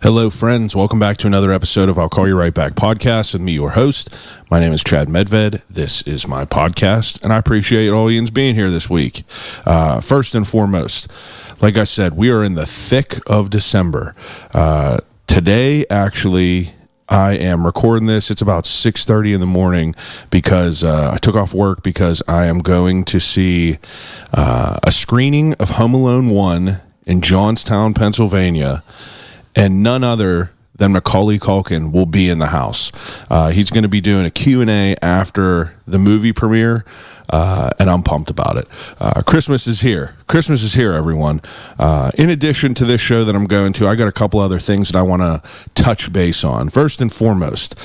Hello, friends. Welcome back to another episode of I'll Call You Right Back podcast with me, your host. My name is Chad Medved. This is my podcast, and I appreciate all yinz being here this week. First and foremost, like I said, we are in the thick of December. Today, actually, I am recording this. It's about 6:30 in the morning because I took off work because I am going to see a screening of Home Alone 1 in Johnstown, Pennsylvania. And none other than Macaulay Culkin will be in the house. He's going to be doing a Q&A after the movie premiere, and I'm pumped about it. Christmas is here. Christmas is here, everyone. In addition to this show that I'm going to, I got a couple other things that I want to touch base on. First and foremost,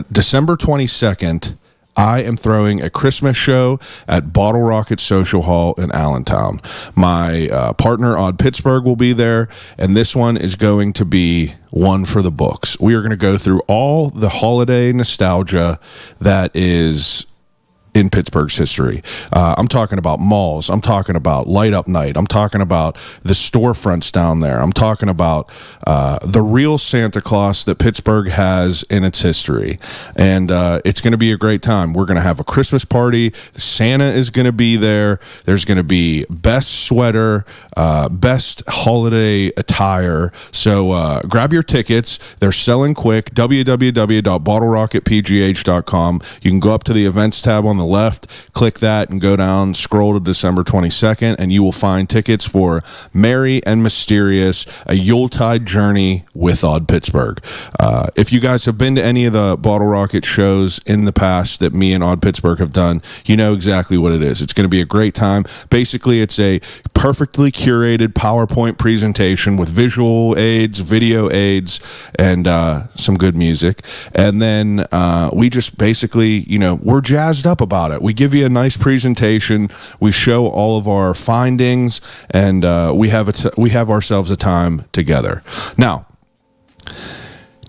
December 22nd, I am throwing a Christmas show at Bottle Rocket Social Hall in Allentown. My partner, Odd Pittsburgh, will be there, and this one is going to be one for the books. We are going to go through all the holiday nostalgia that is in Pittsburgh's history. I'm talking about malls. I'm talking about Light Up Night. I'm talking about the storefronts down there. I'm talking about the real Santa Claus that Pittsburgh has in its history. And it's going to be a great time. We're going to have a Christmas party. Santa is going to be there. There's going to be best sweater, best holiday attire. So grab your tickets. They're selling quick. www.bottlerocketpgh.com. You can go up to the events tab on the left, click that, and go down, scroll to December 22nd, and you will find tickets for Merry and Mysterious, a Yuletide journey with Odd Pittsburgh. If you guys have been to any of the Bottle Rocket shows in the past that me and Odd Pittsburgh have done, you know exactly what it is. It's going to be a great time. Basically, it's a perfectly curated PowerPoint presentation with visual aids, video aids, and some good music. And then we just basically, we're jazzed up about it. We give you a nice presentation. We show all of our findings, and we have ourselves a time together. Now,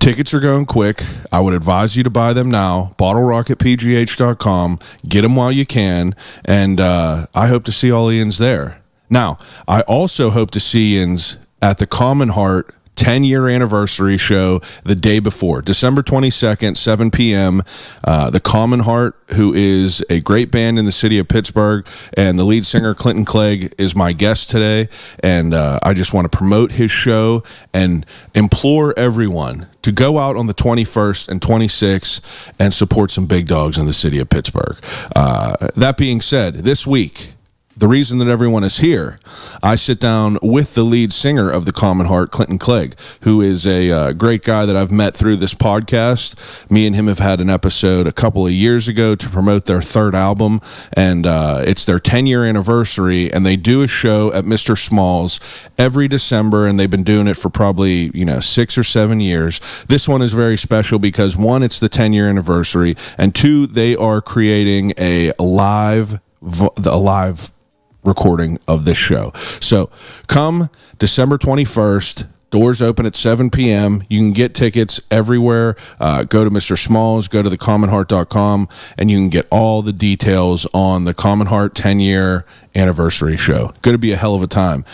tickets are going quick. I would advise you to buy them now. BottleRocketPGH.com. Get them while you can, and I hope to see all yinz there. Now, I also hope to see yinz at the Commonheart 10-year anniversary show the day before, December 22nd, 7 p.m. The Commonheart, who is a great band in the city of Pittsburgh, and the lead singer, Clegg, is my guest today. And I just want to promote his show and implore everyone to go out on the 21st and 26th and support some big dogs in the city of Pittsburgh. That being said, this week, the reason that everyone is here, I sit down with the lead singer of the Commonheart, Clegg, who is a great guy that I've met through this podcast. Me and him have had an episode a couple of years ago to promote their third album, and it's their 10-year anniversary, and they do a show at Mr. Small's every December, and they've been doing it for probably 6 or 7 years. This one is very special because, one, it's the 10-year anniversary, and two, they are creating a live recording of this show. So come December 21st, doors open at 7 p.m. You can get tickets everywhere. Go to Mr. Smalls, go to thecommonheart.com, and you can get all the details on the Commonheart 10-year anniversary show. Going to be a hell of a time.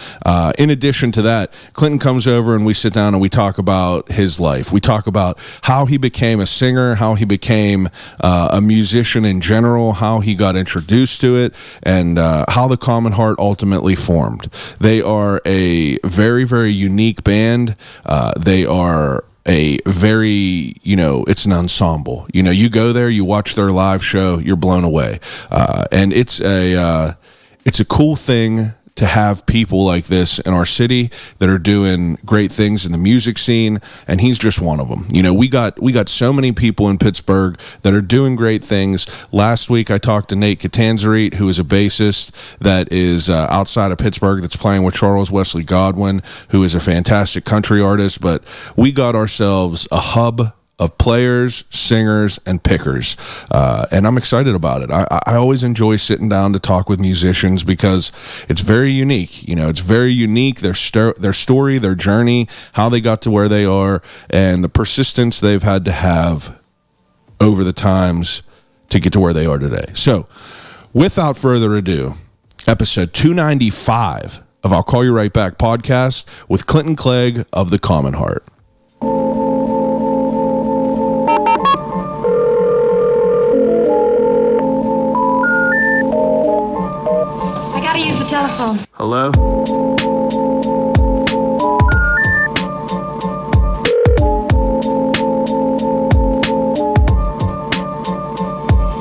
In addition to that, Clinton comes over and we sit down and we talk about his life. We talk about how he became a singer, how he became a musician in general, how he got introduced to it, and how the Commonheart ultimately formed. They are a very, very unique band. They are a very, it's an ensemble. You go there, you watch their live show, you're blown away. And it's a cool thing to have people like this in our city that are doing great things in the music scene, and he's just one of them. We got so many people in Pittsburgh that are doing great things. Last week, I talked to Nate Catanzarite, who is a bassist that is outside of Pittsburgh that's playing with Charles Wesley Godwin, who is a fantastic country artist, but we got ourselves a hub of players, singers, and pickers. And I'm excited about it. I always enjoy sitting down to talk with musicians because it's very unique. It's very unique, their story, their journey, how they got to where they are, and the persistence they've had to have over the times to get to where they are today. So, without further ado, episode 295 of I'll Call You Right Back podcast with Clegg of the Commonheart. Telephone. Hello?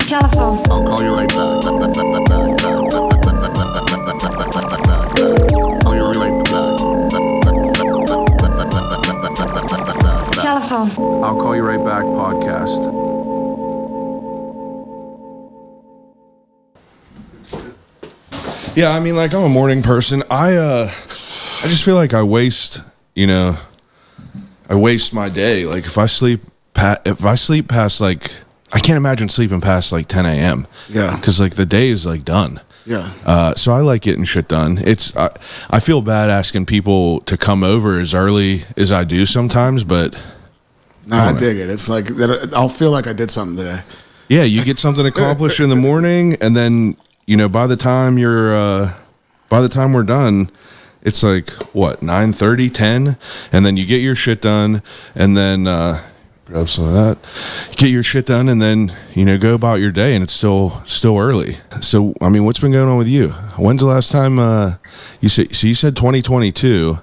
Telephone. I'll call you right back. Call you right back. Telephone. I'll call you right back podcast. Yeah, I mean, like, I'm a morning person. I just feel like I waste my day. Like, if I sleep past, like, I can't imagine sleeping past like 10 a.m. Yeah. Because like the day is like done. Yeah. So I like getting shit done. I feel bad asking people to come over as early as I do sometimes, but No, I dig it. It's like that. I'll feel like I did something today. yeah, you get something accomplished in the morning, and then by the time we're done, it's like what 9:30, 10, and then you get your shit done, and then grab some of that, get your shit done, and then go about your day, and it's still early. So I mean, what's been going on with you? When's the last time you said 2022?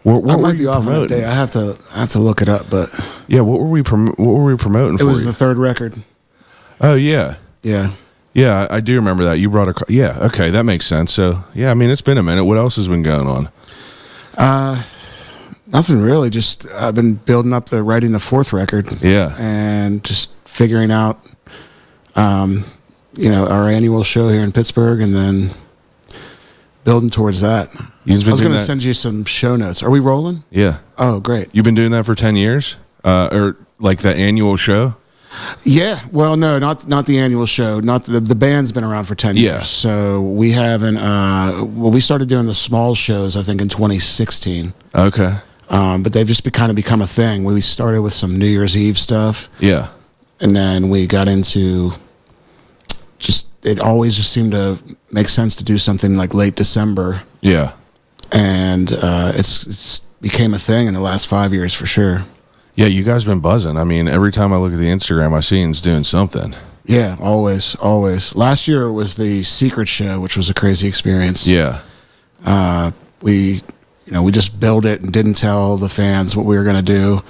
What I were might be you off on that promoting? day. I have to look it up, but Yeah, what were we promoting it for? was you? the third record. Oh yeah. Yeah. Yeah, I do remember that. You brought yeah, okay, that makes sense. So, yeah, I mean, it's been a minute. What else has been going on? Nothing really. Just I've been building up writing the fourth record. Yeah. And just figuring out, our annual show here in Pittsburgh, and then building towards that. I was going to send you some show notes. Are we rolling? Yeah. Oh, great. You've been doing that for 10 years? Or like that annual show? Yeah, well, no, not the annual show. Not the band's been around for 10 years. Yeah. So we haven't. We started doing the small shows, I think, in 2016. Okay. But they've just kind of become a thing. We started with some New Year's Eve stuff, Yeah. and then we got into it always just seemed to make sense to do something like late December, Yeah. and it's became a thing in the last 5 years for sure. Yeah, you guys been buzzing. I mean, every time I look at the Instagram, I see Yinz doing something. Yeah, always. Last year was the Secret Show, which was a crazy experience. Yeah. We just built it and didn't tell the fans what we were going to do.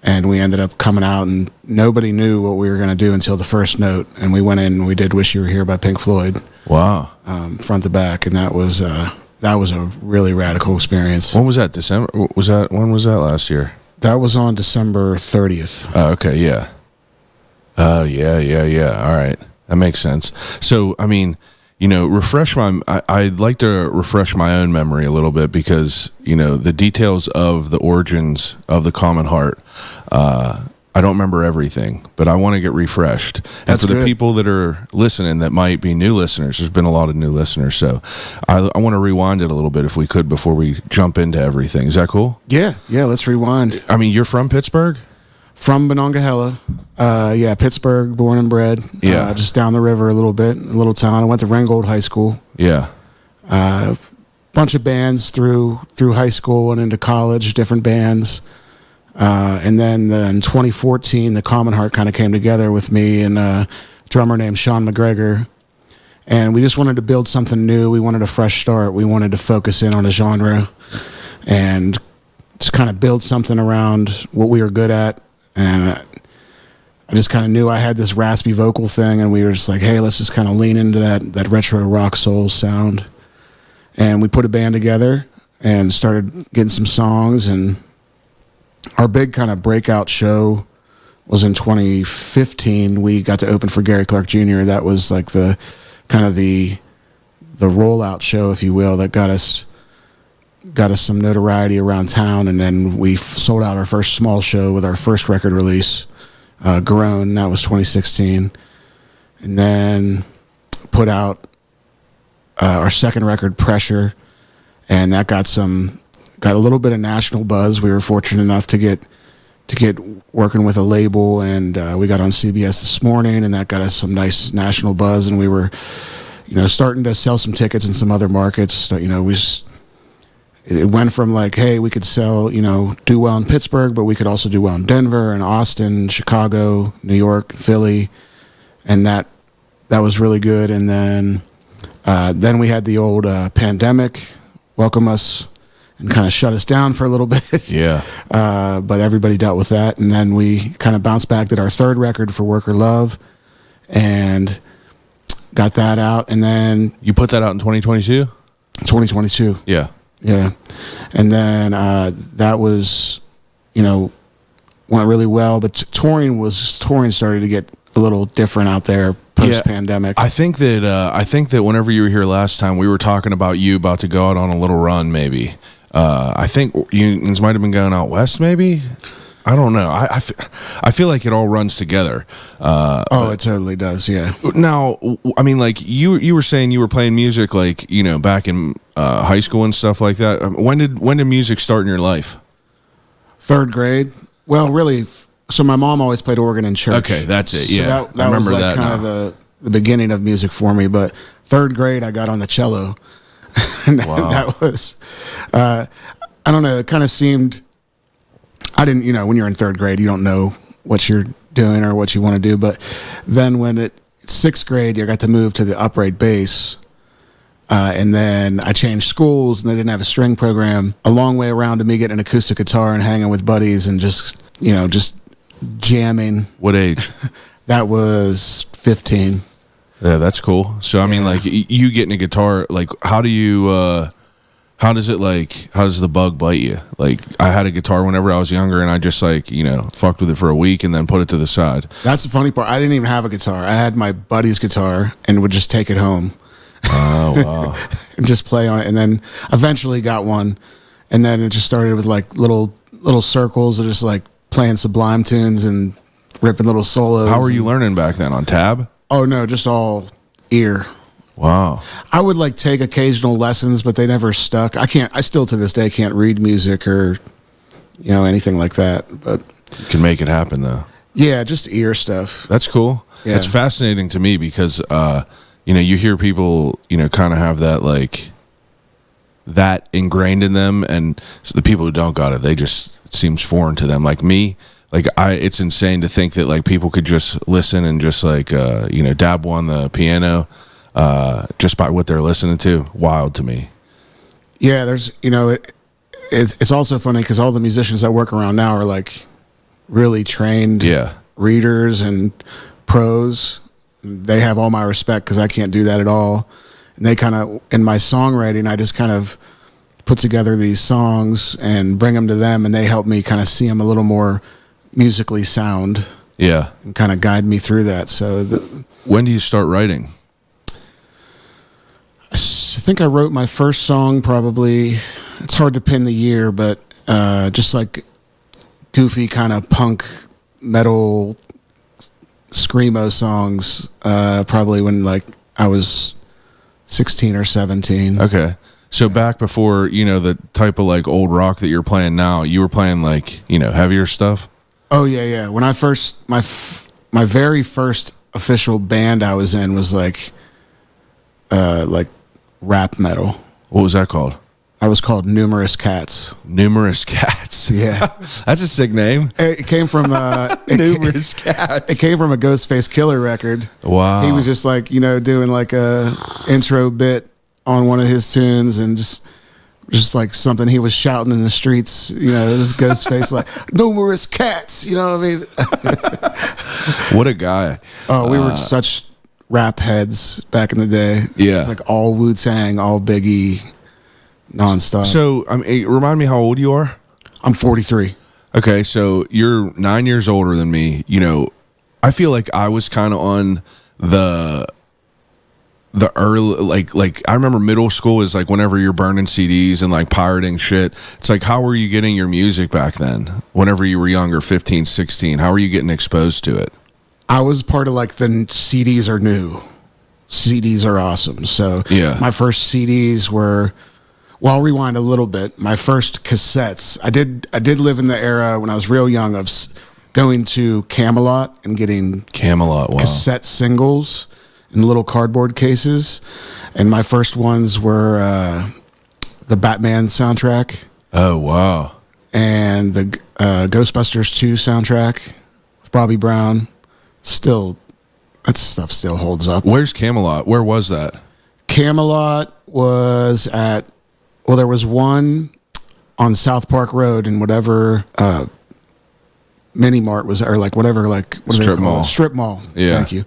And we ended up coming out and nobody knew what we were going to do until the first note. And we went in and we did Wish You Were Here by Pink Floyd, Wow. front to back. And that was a really radical experience. When was that? December? When was that last year? That was on December 30th. Oh, okay, yeah. Oh, yeah. All right. That makes sense. So, I mean, I'd like to refresh my own memory a little bit because, the details of the origins of the Commonheart, I don't remember everything, but I want to get refreshed. And That's for the good. people that are listening that might be new listeners, there's been a lot of new listeners. So I want to rewind it a little bit if we could before we jump into everything. Is that cool? Yeah, let's rewind. I mean, you're from Pittsburgh? From Monongahela. Pittsburgh, born and bred. Yeah. Just down the river a little bit, a little town. I went to Ringgold High School. Yeah. Bunch of bands through high school and into college, different bands. And then in 2014, the Commonheart kind of came together with me and a drummer named Sean McGregor. And we just wanted to build something new. We wanted a fresh start. We wanted to focus in on a genre and just kind of build something around what we were good at. And I just kind of knew I had this raspy vocal thing, and we were just like, hey, let's just kind of lean into that retro rock soul sound. And we put a band together and started getting some songs, and our big kind of breakout show was in 2015. We got to open for Gary Clark Jr. That was like the kind of the rollout show, if you will, that got us some notoriety around town. And then we sold out our first small show with our first record release, Grown. That was 2016. And then put out our second record, Pressure, and that got a little bit of national buzz. We were fortunate enough to get working with a label, and we got on CBS This Morning, and that got us some nice national buzz. And we were, starting to sell some tickets in some other markets. It went from like, hey, we could do well in Pittsburgh, but we could also do well in Denver and Austin, Chicago, New York, Philly, and that was really good. And then Then we had the old pandemic welcome us and kind of shut us down for a little bit. Yeah. But everybody dealt with that. And then we kind of bounced back, did our third record for Worker Love, and got that out. And then You put that out in 2022? 2022. Yeah. Yeah. And then that was, went really well. But touring started to get a little different out there post-pandemic. I think that whenever you were here last time, we were talking about you about to go out on a little run, maybe. I think yinz might have been going out west, maybe. I don't know. I feel like it all runs together. It totally does. Yeah. Now, I mean, like you were saying, you were playing music, like back in high school and stuff like that. When did music start in your life? Third grade. Well, really. So my mom always played organ in church. Okay, that's it. So Yeah, that I remember was like that. kind of the beginning of music for me. But third grade, I got on the cello, and Wow. that was, I don't know. It kind of seemed, I didn't, when you're in third grade, you don't know what you're doing or what you want to do. But then when sixth grade, I got to move to the upright bass. And then I changed schools, and they didn't have a string program. A long way around to me getting an acoustic guitar and hanging with buddies and just jamming. What age? That was 15. Yeah, that's cool. So I mean, like you getting a guitar, like how does the bug bite you? Like I had a guitar whenever I was younger, and I just fucked with it for a week and then put it to the side. That's the funny part. I didn't even have a guitar. I had my buddy's guitar and would just take it home. Oh wow! And just play on it, and then eventually got one, and then it just started with like little circles of just like playing Sublime tunes and ripping little solos. How were you learning back then, on tab? Oh no, just all ear. Wow. I would like take occasional lessons, but they never stuck. I still to this day can't read music or anything like that. But You can make it happen though. yeah, just ear stuff. That's cool. Yeah. That's fascinating to me because you hear people kind of have that like that ingrained in them, and so the people who don't got it, it seems foreign to them. Like me, it's insane to think that like people could just listen and just dabble on the piano just by what they're listening to. Wild to me. Yeah, there's it's also funny because all the musicians I work around now are like really trained readers and pros. They have all my respect because I can't do that at all. And they kind of, in my songwriting, I just kind of put together these songs and bring them to them, and they help me kind of see them a little more musically sound. Yeah. And kind of guide me through that. So when do you start writing? I think I wrote my first song probably, it's hard to pin the year, but just like goofy kind of punk metal screamo songs, probably when like I was 16 or 17. Okay. So back before, the type of like old rock that you're playing now, you were playing like, heavier stuff? Oh yeah. When I first, my very first official band I was in was like rap metal. What was that called? I was called Numerous Cats. Numerous Cats. Yeah. That's a sick name. It came from Numerous Cats. It came from a Ghostface Killer record. Wow. He was just like, doing like a intro bit on one of his tunes, and just like something he was shouting in the streets, this Ghostface like numerous cats, what I mean? What a guy. Oh, we were such rap heads back in the day. Yeah. It was like all Wu-Tang, all Biggie, nonstop. So, remind me how old you are? I'm 43. Okay, so you're 9 years older than me. I feel like I was kind of on the early, like I remember middle school is like whenever you're burning CDs and like pirating shit. It's like, how were you getting your music back then? Whenever you were younger, 15, 16, how were you getting exposed to it? I was part of like the CDs are new. CDs are awesome. So yeah, my first CDs were, well, I'll rewind a little bit. My first cassettes, I did live in the era when I was real young of going to Camelot and getting Camelot, wow, cassette singles in little cardboard cases. And my first ones were the Batman soundtrack. Oh, wow. And the Ghostbusters 2 soundtrack with Bobby Brown. Still, that stuff still holds up. Where's Camelot? Where was that? Camelot was at, well, there was one on South Park Road in whatever mini mart was, or like whatever, like what do they Strip call it? mall. Strip mall. Yeah. Thank you.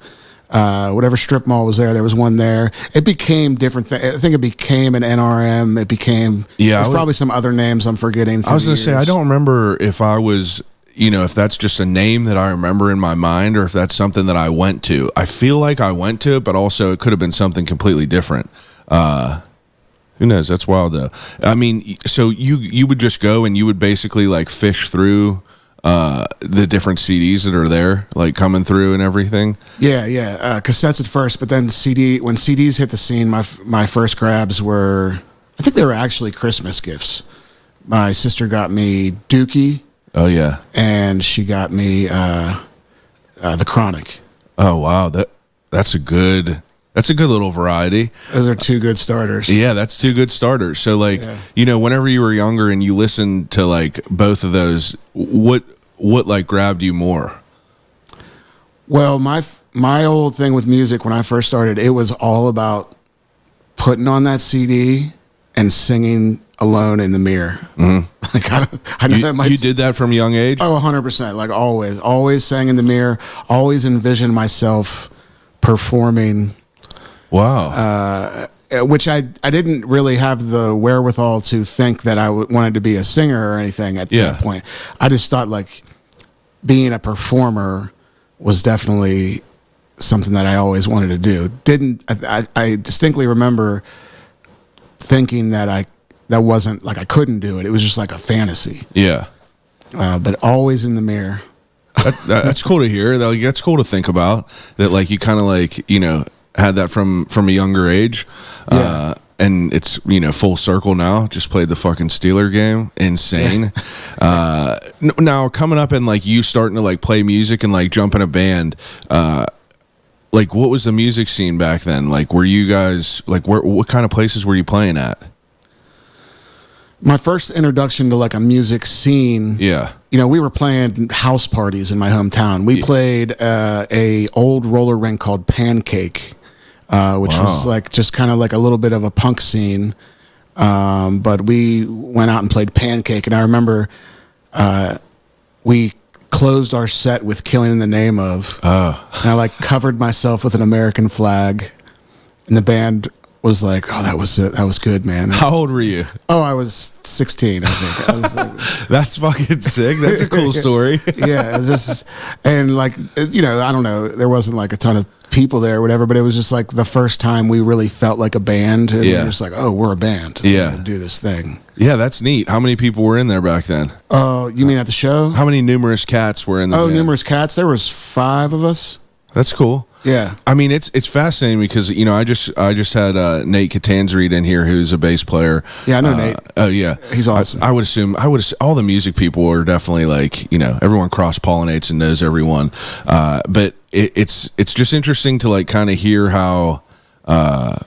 Whatever strip mall was there was one there. It became different. I think it became an NRM. It became, there's probably some other names I'm forgetting. I was going to say, I don't remember if I was, if that's just a name that I remember in my mind or if that's something that I went to. I feel like I went to it, but also it could have been something completely different. Who knows? That's wild though. I mean, so you would just go and you would basically like fish through the different CDs that are there, like coming through and everything. Yeah. Cassettes at first, but then when CDs hit the scene, my first grabs were, I think they were actually Christmas gifts. My sister got me Dookie. Oh yeah. And she got me the Chronic. Oh wow, that's a good little variety. Those are two good starters. Yeah, that's two good starters. So like, whenever you were younger and you listened to like both of those, what like grabbed you more? Well, my old thing with music when I first started, it was all about putting on that CD and singing alone in the mirror. Mm-hmm. Like I know that you did that from a young age? Oh, 100%. Like always sang in the mirror, always envisioned myself performing. Wow. Which I didn't really have the wherewithal to think that I wanted to be a singer or anything at that point. I just thought like being a performer was definitely something that I always wanted to do. I distinctly remember thinking that wasn't like I couldn't do it. It was just like a fantasy. Yeah. But always in the mirror. That's cool to hear. That's cool to think about. That like you kind of like had that from a younger age. Yeah. And it's full circle now. Just played the fucking Steeler game. Insane. Now coming up and like you starting to like play music and like jump in a band. Like what was the music scene back then? Like were you guys like what kind of places were you playing at? My first introduction to like a music scene. Yeah. We were playing house parties in my hometown. We played a old roller rink called Pancake, which was like just kind of like a little bit of a punk scene. But we went out and played Pancake, and I remember we closed our set with Killing in the Name of. Oh. And I like covered myself with an American flag, and the band was like, "Oh, that was good, man." How old were you? Oh, I was 16, I think. I was like, that's fucking sick. That's a cool story. Yeah, it was just, and like I don't know, there wasn't like a ton of people there or whatever, but it was just like the first time we really felt like a band, and we were just like, oh, we're a band. Yeah, we're do this thing. Yeah, that's neat. How many people were in there back then? Oh, you mean at the show? How many numerous cats were in the band? Numerous cats. There was 5 of us. That's cool. Yeah, I mean it's fascinating because I just had Nate Catanzarite in here, who's a bass player. Yeah, I know Nate. Oh yeah, he's awesome. I would assume all the music people are definitely like everyone cross pollinates and knows everyone. But it's just interesting to like kind of hear how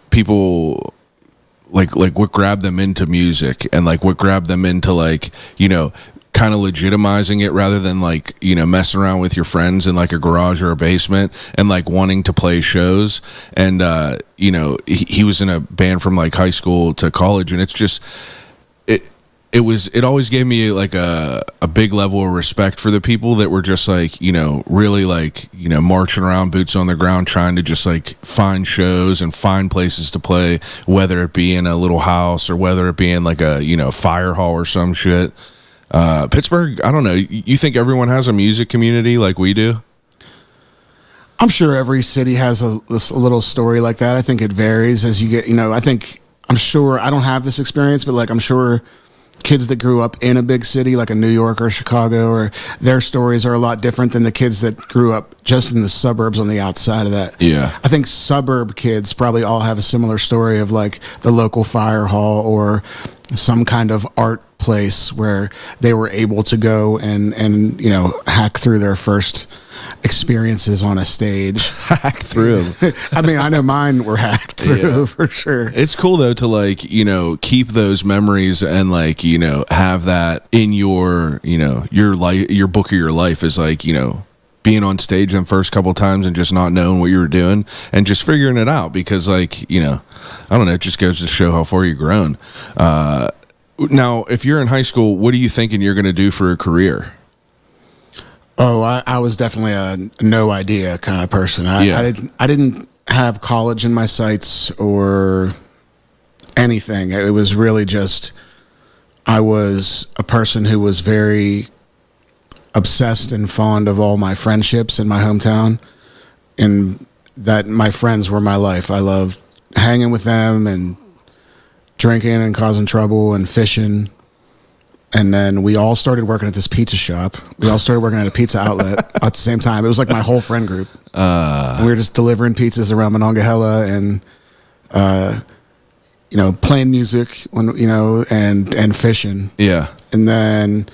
people like what grabbed them into music and like what grabbed them into like kind of legitimizing it rather than like messing around with your friends in like a garage or a basement and like wanting to play shows. And he was in a band from like high school to college, and it's just it always gave me like a big level of respect for the people that were just like really like marching around boots on the ground trying to just like find shows and find places to play, whether it be in a little house or whether it be in like a fire hall or some shit. Pittsburgh, I don't know. You think everyone has a music community like we do? I'm sure every city has a little story like that. I think it varies as you get, I'm sure, I don't have this experience, but like I'm sure kids that grew up in a big city like a New York or Chicago, or their stories are a lot different than the kids that grew up just in the suburbs on the outside of that. Yeah. I think suburb kids probably all have a similar story of like the local fire hall or some kind of art place where they were able to go and hack through their first experiences on a stage. Hack through. I mean, I know mine were hacked through for sure. It's cool though to like keep those memories and like have that in your your life, your book of your life is like being on stage them first couple times and just not knowing what you were doing and just figuring it out? Because, like, you know, I don't know, it just goes to show how far you've grown. Now, if you're in high school, what are you thinking you're going to do for a career? Oh, I was definitely a no idea kind of person. I didn't have college in my sights or anything. It was really just, I was a person who was very obsessed and fond of all my friendships in my hometown, and that my friends were my life. I loved hanging with them and drinking and causing trouble and fishing. And then we all started working at this pizza shop. We all started working at a pizza outlet at the same time. It was like my whole friend group. And we were just delivering pizzas around Monongahela and, you know, playing music when, you know, and fishing. Yeah. And then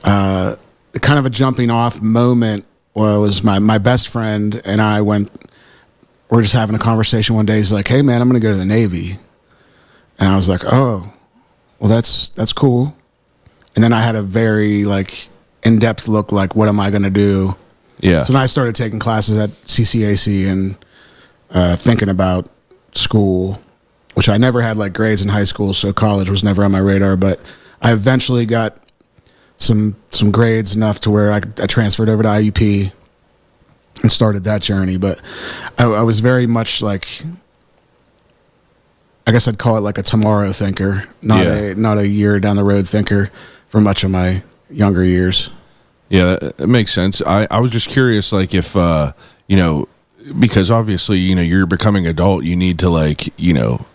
kind of a jumping off moment was my best friend and I we're just having a conversation one day. He's like, "Hey man, I'm going to go to the Navy." And I was like, "Oh, well that's cool." And then I had a very like in-depth look, like, what am I going to do? Yeah. So then I started taking classes at CCAC and thinking about school, which I never had like grades in high school, so college was never on my radar. But I eventually got some grades enough to where I transferred over to IUP and started that journey. But I was very much like, I guess I'd call it like a tomorrow thinker, not a year down the road thinker for much of my younger years. Yeah, that makes sense. I was just curious, like, if, you know, because obviously, you know, you're becoming adult, you need to, like, you know,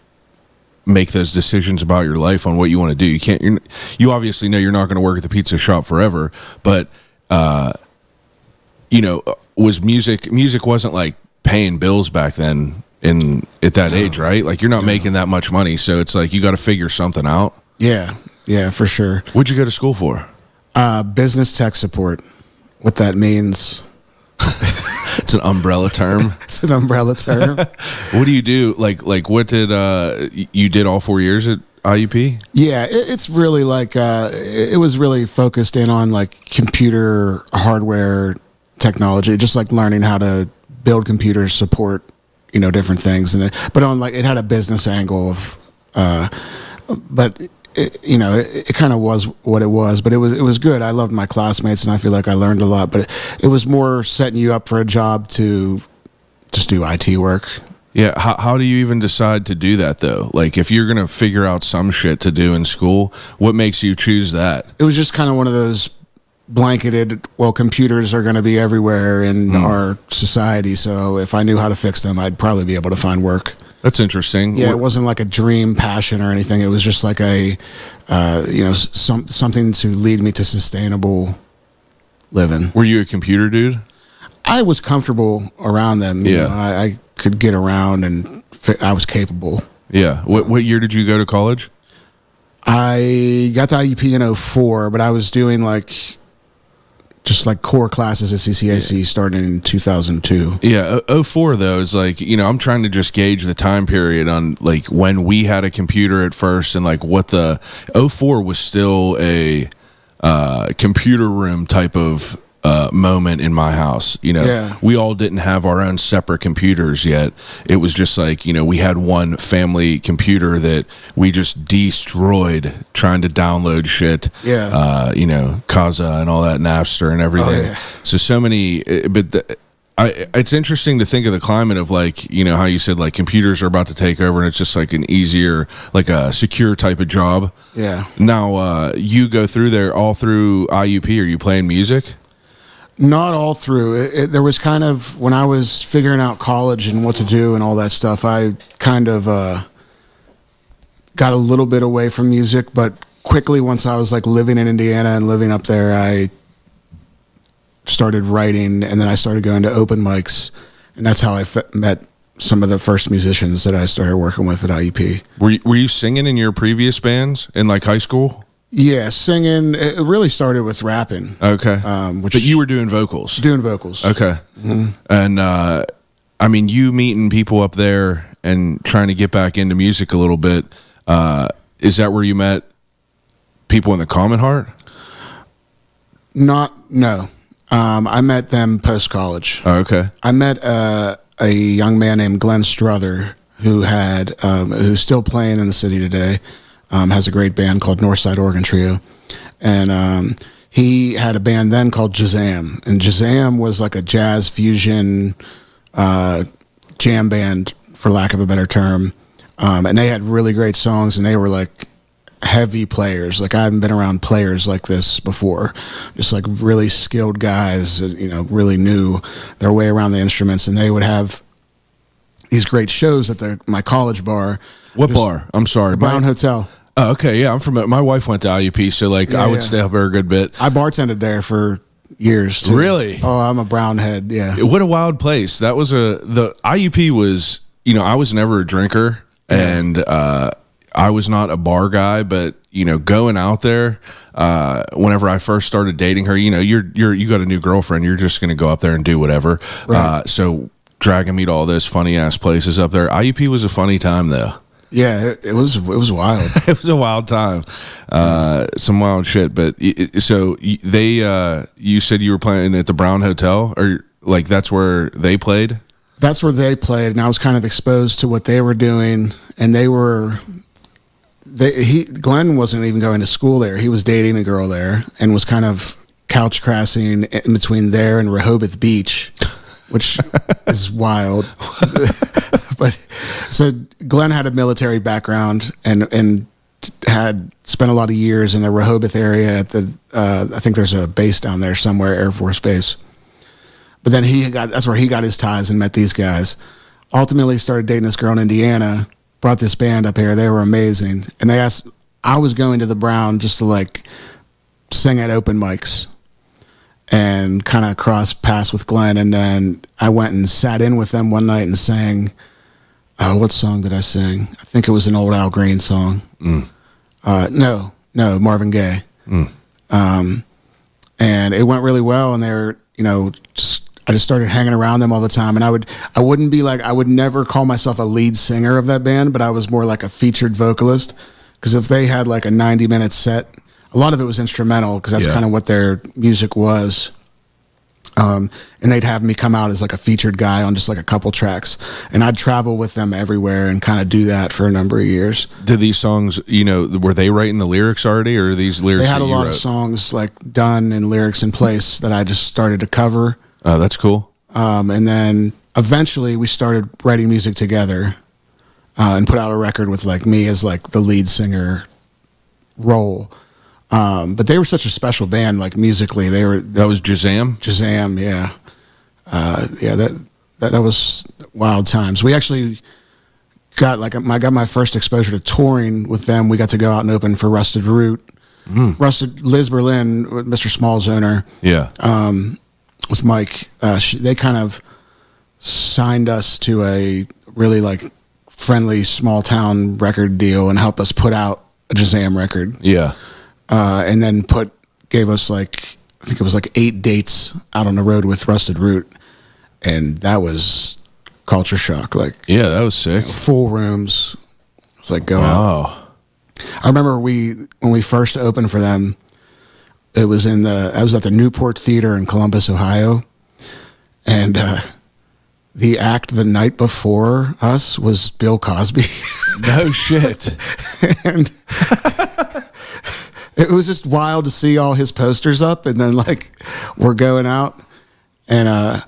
make those decisions about your life on what you want to do. You obviously know you're not going to work at the pizza shop forever, but, you know, music wasn't like paying bills back then at that age, right? Like, you're not making that much money, so it's like you got to figure something out. Yeah, for sure. What'd you go to school for? Business tech support. What that means. It's an umbrella term. It's an umbrella term. What do you do? Like what did you did all 4 years at IUP? Yeah, it's really like it was really focused in on like computer hardware technology, just like learning how to build computers, support, you know, different things, but on like it had a business angle of, but. You know, it kind of was what it was, but it was good. I loved my classmates, and I feel like I learned a lot. But it was more setting you up for a job to just do IT work. Yeah, how do you even decide to do that though? Like, if you're gonna figure out some shit to do in school, what makes you choose that? It was just kind of one of those blanketed. Well, computers are going to be everywhere in our society, so if I knew how to fix them, I'd probably be able to find work. That's interesting. Yeah, it wasn't like a dream passion or anything. It was just like a, you know, something to lead me to sustainable living. Were you a computer dude? I was comfortable around them. Yeah. You know, I could get around and I was capable. Yeah. What year did you go to college? I got to IUP in 04, but I was doing like just like core classes at CCAC starting in 2002. Yeah, 04 though is like, you know, I'm trying to just gauge the time period on like when we had a computer at first and like what the 04 was still a computer room type of moment in my house. You know, we all didn't have our own separate computers yet. It was just like, you know, we had one family computer that we just destroyed trying to download shit. Yeah. You know, Kazaa and all that, Napster and everything. Oh, yeah. So many, but it's interesting to think of the climate of like, you know, how you said like computers are about to take over and it's just like an easier, like a secure type of job. Yeah. Now, you go through there all through IUP. Are you playing music? Not all through. There was kind of, when I was figuring out college and what to do and all that stuff, I kind of got a little bit away from music, but quickly once I was like living in Indiana and living up there, I started writing, and then I started going to open mics, and that's how I met some of the first musicians that I started working with at IUP. Were you singing in your previous bands in like high school? Yeah, singing. It really started with rapping. Okay. But you were doing vocals. Doing vocals. Okay. Mm-hmm. And I mean, you meeting people up there and trying to get back into music a little bit. Is that where you met people in the Commonheart? No. I met them post college. Oh, okay. I met a young man named Glenn Struther who had who's still playing in the city today. Has a great band called Northside Organ Trio, and he had a band then called Jazam, and Jazam was like a jazz fusion jam band, for lack of a better term, and they had really great songs, and they were like heavy players. Like I haven't been around players like this before, just like really skilled guys that, really knew their way around the instruments, and they would have these great shows at my college bar. What bar? I'm sorry. The Brown Hotel. Oh, okay. Yeah, I'm from. My wife went to IUP, so I would stay up there a good bit. I bartended there for years too. Really? Oh, I'm a brown head. Yeah. What a wild place. That was the IUP was. I was never a drinker, and I was not a bar guy, but going out there, whenever I first started dating her, you got a new girlfriend, you're just going to go up there and do whatever. Right. So dragging me to all those funny ass places up there. IUP was a funny time though. Yeah, it was wild. It was a wild time, some wild shit. But you said you were playing at the Brown Hotel, or like that's where they played. That's where they played, and I was kind of exposed to what they were doing, and Glenn wasn't even going to school there. He was dating a girl there and was kind of couch crassing in between there and Rehoboth Beach, which is wild. But so Glenn had a military background and had spent a lot of years in the Rehoboth area at I think there's a base down there somewhere, Air Force Base. But then that's where he got his ties and met these guys. Ultimately started dating this girl in Indiana, brought this band up here. They were amazing. And I was going to the Brown just to sing at open mics and kind of cross paths with Glenn. And then I went and sat in with them one night and sang, what song did I sing? I think it was an old Al Green song. No, Marvin Gaye. And it went really well. And they were, I just started hanging around them all the time, and I would never call myself a lead singer of that band, but I was more like a featured vocalist, because if they had like a 90-minute set, a lot of it was instrumental, because that's kind of what their music was. And they'd have me come out as like a featured guy on just like a couple tracks, and I'd travel with them everywhere and kind of do that for a number of years. Did these songs, were they writing the lyrics already, or these lyrics? They had a lot of songs like done and lyrics in place that I just started to cover. Oh, that's cool. And then eventually we started writing music together, and put out a record with like me as like the lead singer role. But they were such a special band, like musically. That was Jazam? Jazam, yeah. That was wild times. We actually got I got my first exposure to touring with them. We got to go out and open for Rusted Root. Liz Berlin, Mr. Small's owner. Yeah. With Mike, they kind of signed us to a really like friendly small town record deal and helped us put out a Jazam record. Yeah. And then gave us I think it was 8 dates out on the road with Rusted Root, and that was culture shock. Yeah, that was sick. Full rooms. It's like go out. I remember when we first opened for them. I was at the Newport Theater in Columbus, Ohio, and the act the night before us was Bill Cosby. No shit. And it was just wild to see all his posters up, and then we're going out, and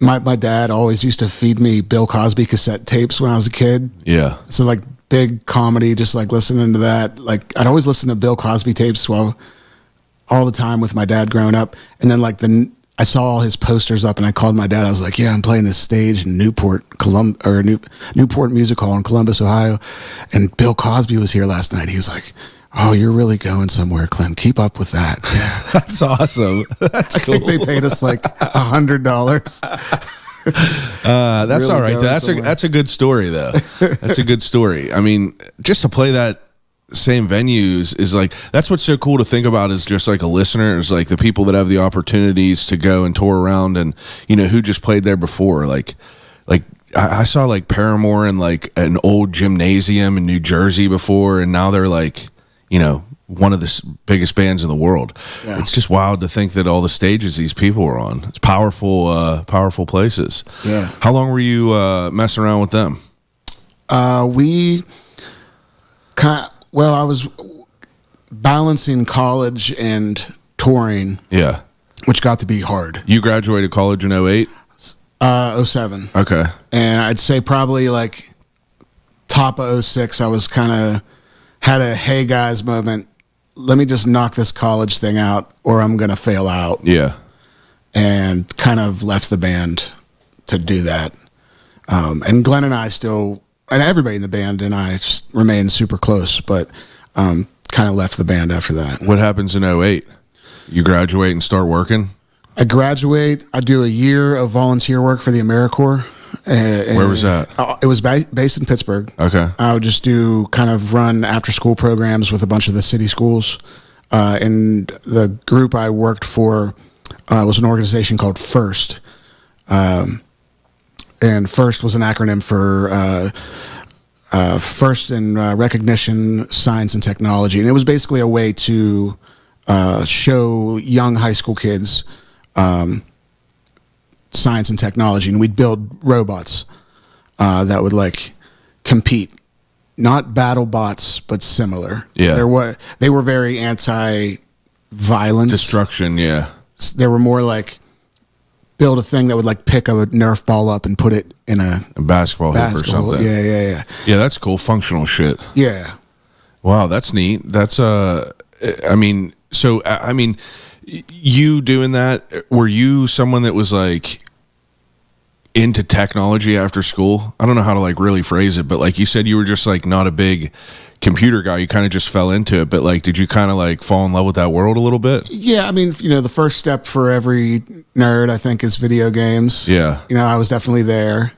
my dad always used to feed me Bill Cosby cassette tapes when I was a kid. Yeah. So big comedy, just listening to that. I'd always listen to Bill Cosby tapes all the time with my dad growing up, and then I saw all his posters up, and I called my dad. I was like, "Yeah, I'm playing this stage in Newport Music Hall in Columbus, Ohio, and Bill Cosby was here last night." He was like, "Oh, you're really going somewhere, Clem. Keep up with that." That's awesome. That's cool. I think they paid us $100. That's Really all right. going somewhere. That's a good story, though. That's a good story. I mean, just to play that same venues is that's what's so cool to think about, is just a listener is the people that have the opportunities to go and tour around, and who just played there before. I saw Paramore in an old gymnasium in New Jersey before, and now they're one of the biggest bands in the world. Yeah. It's just wild to think that all the stages these people were on. It's powerful places. Yeah. How long were you messing around with them? I was balancing college and touring, Yeah. which got to be hard. You graduated college in 08? 07. Okay. And I'd say probably like top of 06, I was kind of had a hey guys moment. Let me just knock this college thing out or I'm going to fail out. Yeah. And kind of left the band to do that. And Glenn and I still, and everybody in the band and I remain super close, but kind of left the band after that. What happens in 08? You graduate and start working? I graduate. I do a year of volunteer work for the AmeriCorps. Where was that? It was based in Pittsburgh. Okay. I would just run after school programs with a bunch of the city schools. And the group I worked for was an organization called FIRST. And FIRST was an acronym for First in Recognition, Science, and Technology. And it was basically a way to show young high school kids science and technology, and we'd build robots that would like compete, not battle bots, but similar. Yeah, they were very anti-violence, destruction. Yeah, they were more like build a thing that would like pick a Nerf ball up and put it in a basketball hoop or something. Yeah. Yeah, that's cool. Functional shit. Yeah. Wow, that's neat. That's you doing that, were you someone that was like into technology after school? I don't know how to like really phrase it, but like you said, you were just like not a big computer guy. You kind of just fell into it, but like, did you kind of like fall in love with that world a little bit? Yeah. I mean, the first step for every nerd, I think, is video games. Yeah. I was definitely there.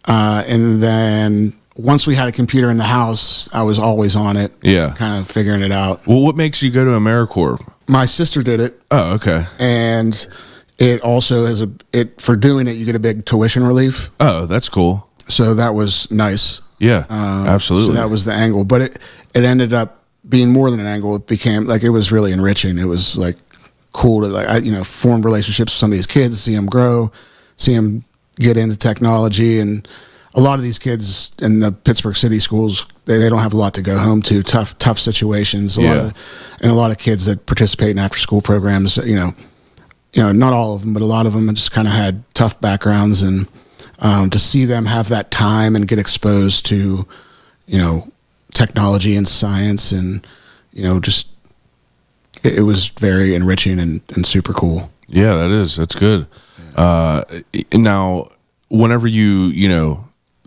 And then once we had a computer in the house, I was always on it. Yeah. Kind of figuring it out. Well, what makes you go to AmeriCorps? My sister did it. Oh, okay. And it also has for doing it, you get a big tuition relief. Oh, that's cool. So that was nice. Yeah, absolutely. So that was the angle, but it ended up being more than an angle. It became like, it was really enriching. It was like cool to like, form relationships with some of these kids, see them grow, see them get into technology. And a lot of these kids in the Pittsburgh city schools, they don't have a lot to go home to, tough situations. A lot of kids that participate in after school programs, not all of them, but a lot of them just kind of had tough backgrounds, and to see them have that time and get exposed to, technology and science, and, just, it was very enriching and super cool. Yeah, that's good. Now, whenever you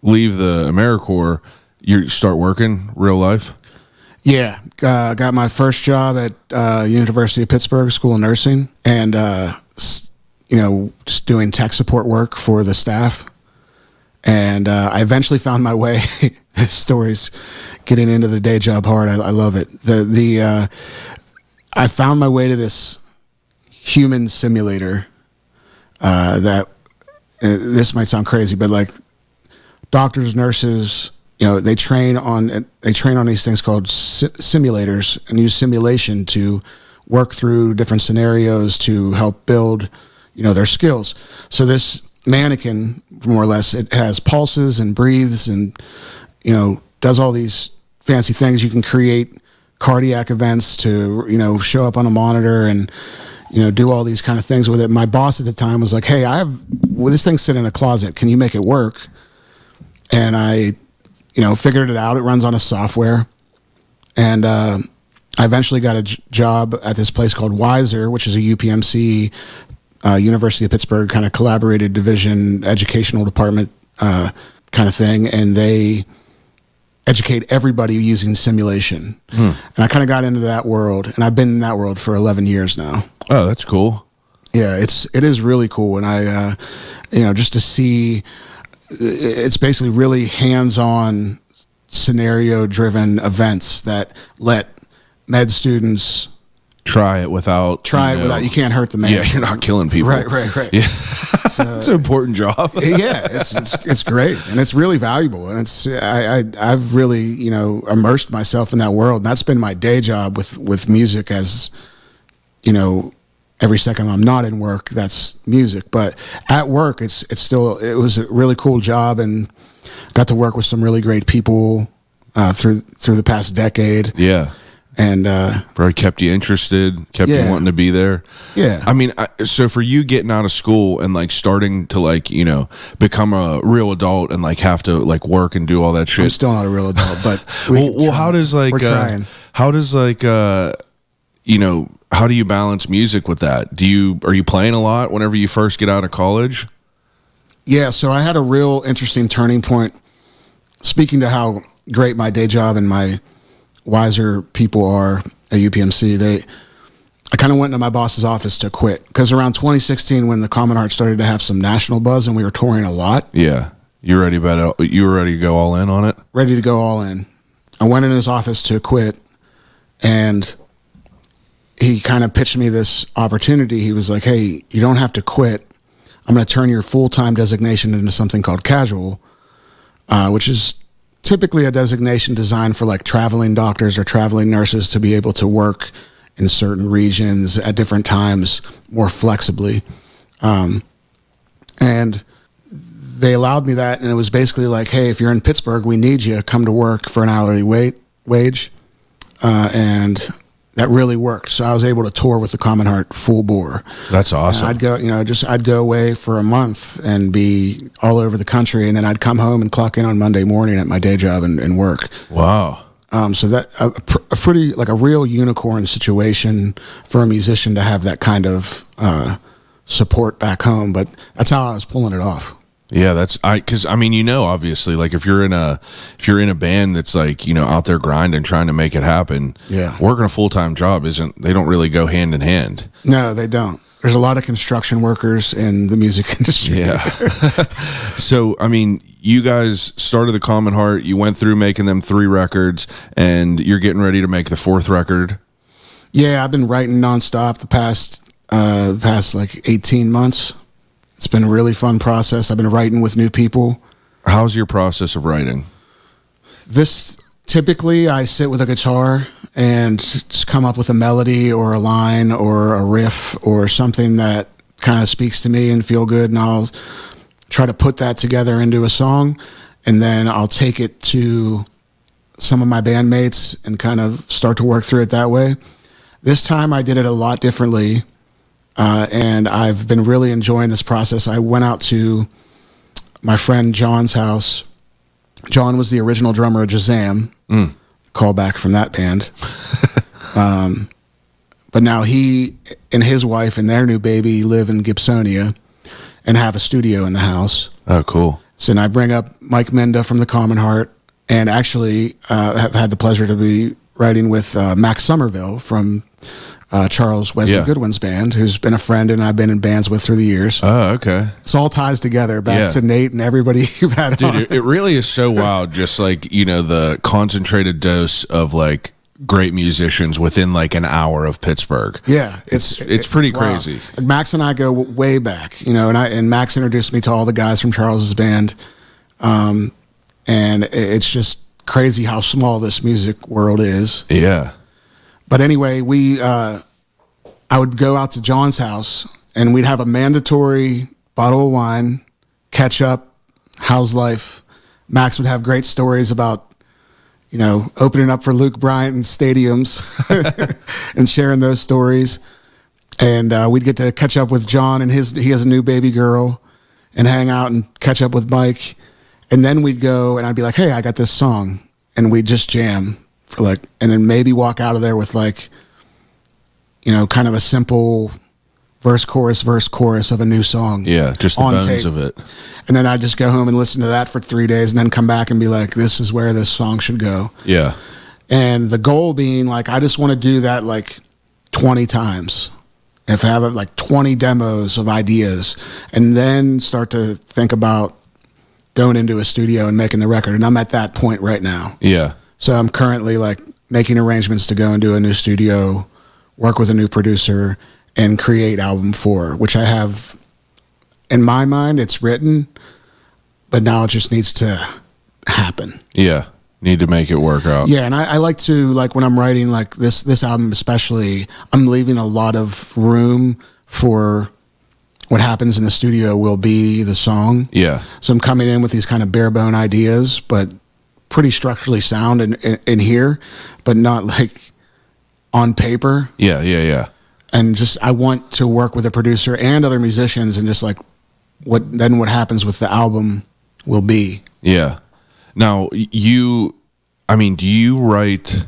leave the AmeriCorps, you start working real life? Yeah, got my first job at University of Pittsburgh School of Nursing, and just doing tech support work for the staff. And I eventually found my way. This story's getting into the day job hard. I love it. I found my way to this human simulator. That this might sound crazy, but like doctors, nurses, they train on these things called simulators, and use simulation to work through different scenarios to help build, their skills. So this mannequin, more or less, it has pulses and breathes and, does all these fancy things. You can create cardiac events to, show up on a monitor and, do all these kind of things with it. My boss at the time was like, hey, this thing sit in a closet. Can you make it work? And I, figured it out. It runs on a software. And I eventually got a job at this place called Wiser, which is a UPMC, University of Pittsburgh kind of collaborated division, educational department kind of thing. And they educate everybody using simulation. And I kind of got into that world. And I've been in that world for 11 years now. Oh, that's cool. Yeah, it is really cool. And I, just to see, it's basically really hands-on, scenario-driven events that let med students try it without you can't hurt the man. Yeah, you're not killing people. Right. Yeah. It's an important job. Yeah, it's great, and it's really valuable, and I've really immersed myself in that world, and that's been my day job with music. As every second I'm not in work, that's music, but at work it was a really cool job, and got to work with some really great people through the past decade. Yeah. And probably kept you interested, kept you wanting to be there. Yeah. I mean, so for you getting out of school and like starting to become a real adult and like have to like work and do all that shit. I'm still not a real adult, but how does we're trying. How do you balance music with that? Are you playing a lot whenever you first get out of college? Yeah. So I had a real interesting turning point. Speaking to how great my day job and my wiser people are at UPMC, I kind of went into my boss's office to quit, because around 2016, when the Commonheart started to have some national buzz and we were touring a lot. Yeah. You were ready to go all in on it? Ready to go all in. I went in his office to quit, and he kind of pitched me this opportunity. He was like, hey, you don't have to quit. I'm going to turn your full-time designation into something called casual, which is typically a designation designed for like traveling doctors or traveling nurses to be able to work in certain regions at different times more flexibly. And they allowed me that, and it was basically like, hey, if you're in Pittsburgh, we need you, come to work for an hourly wage. And that really worked. So I was able to tour with the Commonheart full bore. That's awesome. And I'd go away for a month and be all over the country, and then I'd come home and clock in on Monday morning at my day job and work. Wow. So that a pretty like a real unicorn situation for a musician to have that kind of support back home, but that's how I was pulling it off. Yeah, because obviously, like if you're in a band that's like out there grinding, trying to make it happen. Yeah, working a full-time job they don't really go hand in hand. No, they don't. There's a lot of construction workers in the music industry. Yeah. So I mean, you guys started the Commonheart. You went through making them 3 records, and you're getting ready to make the 4th record. Yeah, I've been writing nonstop the past like 18 months. It's been a really fun process. I've been writing with new people. How's your process of writing? Typically, I sit with a guitar and just come up with a melody or a line or a riff or something that kind of speaks to me and feel good, and I'll try to put that together into a song, and then I'll take it to some of my bandmates and kind of start to work through it that way. This time I did it a lot differently. And I've been really enjoying this process. I went out to my friend John's house. John was the original drummer of Jazam. Call back from that band. But now he and his wife and their new baby live in Gibsonia and have a studio in the house. Oh, cool. So then I bring up Mike Menda from the Commonheart, and actually have had the pleasure to be writing with Max Somerville from Charles Wesley Goodwin's band, who's been a friend and I've been in bands with through the years. Oh, okay. It's all ties together back to Nate and everybody you've had on. Dude, it really is so wild, just like, the concentrated dose of like great musicians within like an hour of Pittsburgh. Yeah, it's pretty crazy. Like Max and I go way back, and Max introduced me to all the guys from Charles's band. And it's just crazy how small this music world is. Yeah. But anyway, I would go out to John's house, and we'd have a mandatory bottle of wine, catch up, how's life. Max would have great stories about, opening up for Luke Bryant in stadiums and sharing those stories. And we'd get to catch up with John, and he has a new baby girl, and hang out and catch up with Mike. And then we'd go, and I'd be like, hey, I got this song. And we'd just jam for and then maybe walk out of there with kind of a simple verse, chorus of a new song. Yeah, just the bones tape of it. And then I'd just go home and listen to that for 3 days, and then come back and be like, this is where this song should go. Yeah. And the goal being I just want to do that 20 times. If I have 20 demos of ideas, and then start to think about going into a studio and making the record. And I'm at that point right now. Yeah. So I'm currently making arrangements to go into a new studio work with a new producer, and create album 4, which I have in my mind. It's written, but now it just needs to happen. Yeah. Need to make it work out. Yeah, and I like to, like, when I'm writing, like, this album especially, I'm leaving a lot of room for what happens in the studio will be the song. Yeah. So I'm coming in with these kind of bare bone ideas, but pretty structurally sound in here, but not like on paper. Yeah, yeah, yeah. And just, I want to work with a producer and other musicians, and just like what happens with the album will be. Yeah. Now, do you write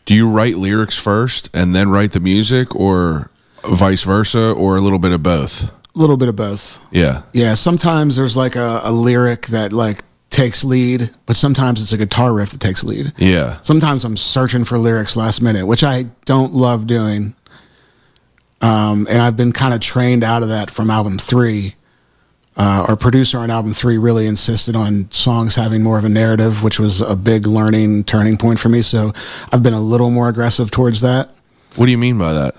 lyrics first and then write the music, or vice versa, or a little bit of both? A little bit of both. Yeah. Yeah, sometimes there's like a lyric that like takes lead, but sometimes it's a guitar riff that takes lead. Yeah. Sometimes I'm searching for lyrics last minute, which I don't love doing. And I've been kind of trained out of that from album 3. Our producer on album 3 really insisted on songs having more of a narrative, which was a big learning turning point for me. So I've been a little more aggressive towards that. What do you mean by that?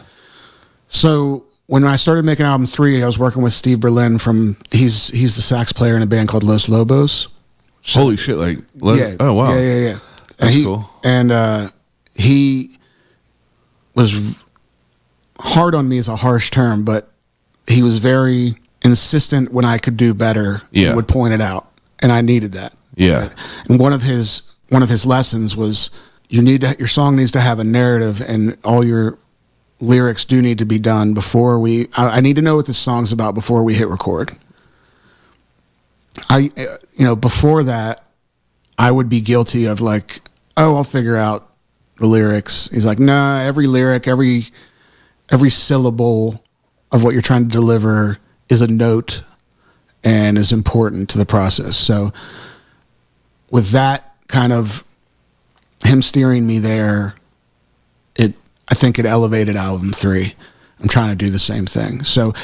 So when I started making album 3, I was working with Steve Berlin he's the sax player in a band called Los Lobos. Holy shit! Like, Yeah. oh wow, Yeah. that's cool. And he was hard on me is a harsh term, but he was very insistent when I could do better. Yeah. He would point it out, and I needed that. Yeah. And one of his lessons was your song needs to have a narrative, and all your lyrics do need to be done before I need to know what this song's about before we hit record. Before that, I would be guilty of like, oh, I'll figure out the lyrics. He's like, nah, every lyric, every syllable of what you're trying to deliver is a note and is important to the process. So with that kind of him steering me there, I think it elevated album 3. I'm trying to do the same thing. So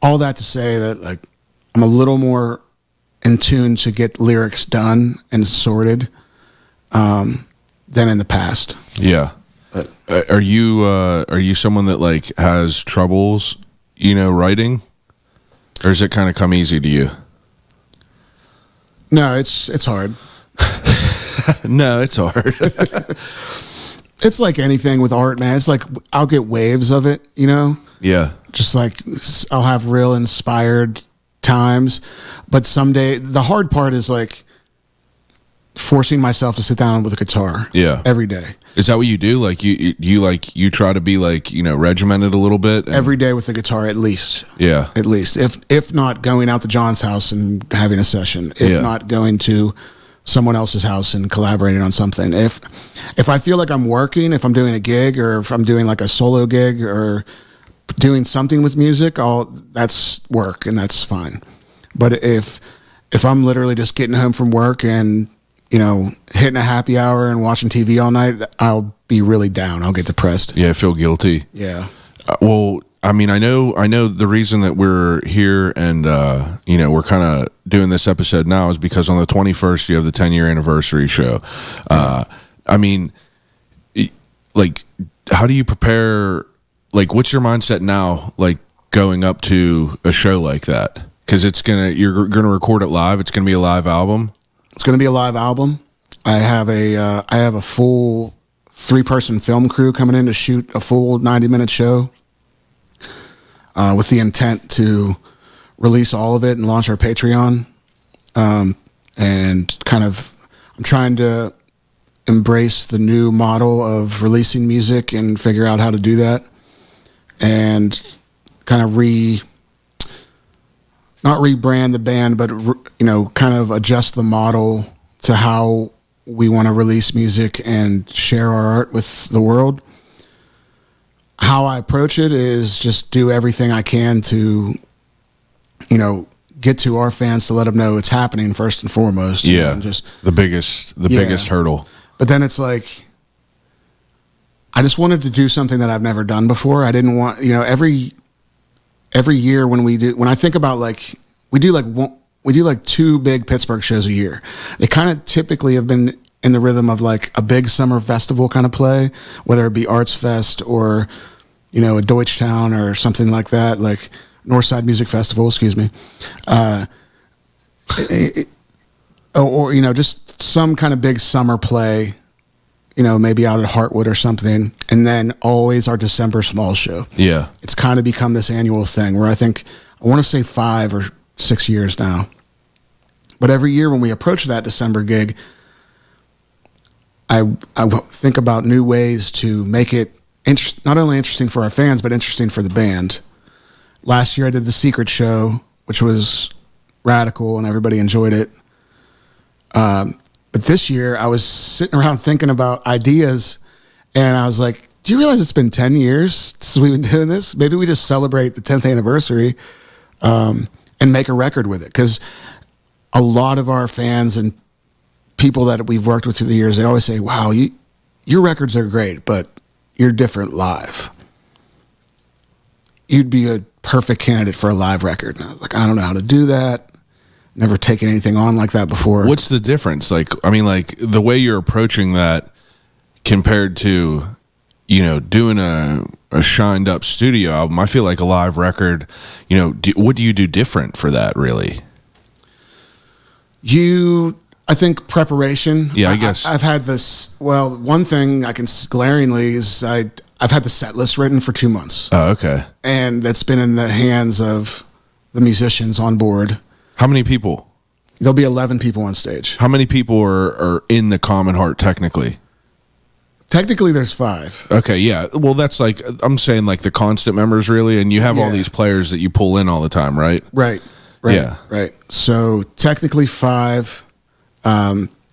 all that to say that, like, I'm a little more in tune to get lyrics done and sorted than in the past. Yeah. Are you someone that like has troubles, writing, or does it kind of come easy to you? No, it's hard. No, it's hard. It's like anything with art, man. It's like I'll get waves of it, Yeah. Just like I'll have real inspired times, but someday the hard part is like forcing myself to sit down with a guitar. Yeah. Every day. Is that what you do? Like you try to be like, regimented a little bit? Every day with the guitar, at least. Yeah. At least. If not going out to John's house and having a session. If not going to someone else's house and collaborating on something. If I feel like I'm working, if I'm doing a gig, or if I'm doing like a solo gig or doing something with music, that's work, and that's fine. But if I'm literally just getting home from work and hitting a happy hour and watching TV all night, I'll be really down. I'll get depressed. Yeah, I feel guilty. Yeah. Well, I mean, I know the reason that we're here and we're kind of doing this episode now is because on the 21st you have the 10-year anniversary show. I mean, like, how do you prepare? Like, what's your mindset now? Like, going up to a show like that, because you're gonna record it live. It's gonna be a live album. It's gonna be a live album. I have a full 3-person film crew coming in to shoot a full 90-minute show. With the intent to release all of it and launch our Patreon. And kind of, I'm trying to embrace the new model of releasing music and figure out how to do that. And kind of not rebrand the band, but, kind of adjust the model to how we want to release music and share our art with the world. How I approach it is just do everything I can to, get to our fans to let them know it's happening first and foremost. Yeah. And just the biggest hurdle. But then it's like, I just wanted to do something that I've never done before. I didn't want, every year when I think about like, we do like 2 big Pittsburgh shows a year. They kind of typically have been in the rhythm of like a big summer festival kind of play, whether it be Arts Fest or a Deutschtown or something like that, like Northside Music Festival, excuse me. Or just some kind of big summer play, maybe out at Heartwood or something. And then always our December small show. Yeah. It's kind of become this annual thing where I want to say 5 or 6 years now. But every year when we approach that December gig, I think about new ways to make it not only interesting for our fans, but interesting for the band. Last year I did the Secret Show, which was radical and everybody enjoyed it. But this year I was sitting around thinking about ideas, and I was like, do you realize it's been 10 years since we've been doing this? Maybe we just celebrate the 10th anniversary and make a record with it. Because a lot of our fans and people that we've worked with through the years, they always say, wow, your records are great, but you're different live. You'd be a perfect candidate for a live record. And I was like, I don't know how to do that. Never taken anything on like that before. What's the difference? Like the way you're approaching that compared to, doing a shined up studio album. I feel like a live record, what do you do different for that, really? I think preparation. Yeah, I guess. I've had this, one thing I can glaringly is I've had the set list written for 2 months. Oh, okay. And that's been in the hands of the musicians on board. How many people? There'll be 11 people on stage. How many people are in the Commonheart technically? Technically, there's 5. Okay, yeah. Well, that's like, I'm saying like the constant members really, and you have all these players that you pull in all the time, right? Right. Yeah. Right. So technically 5.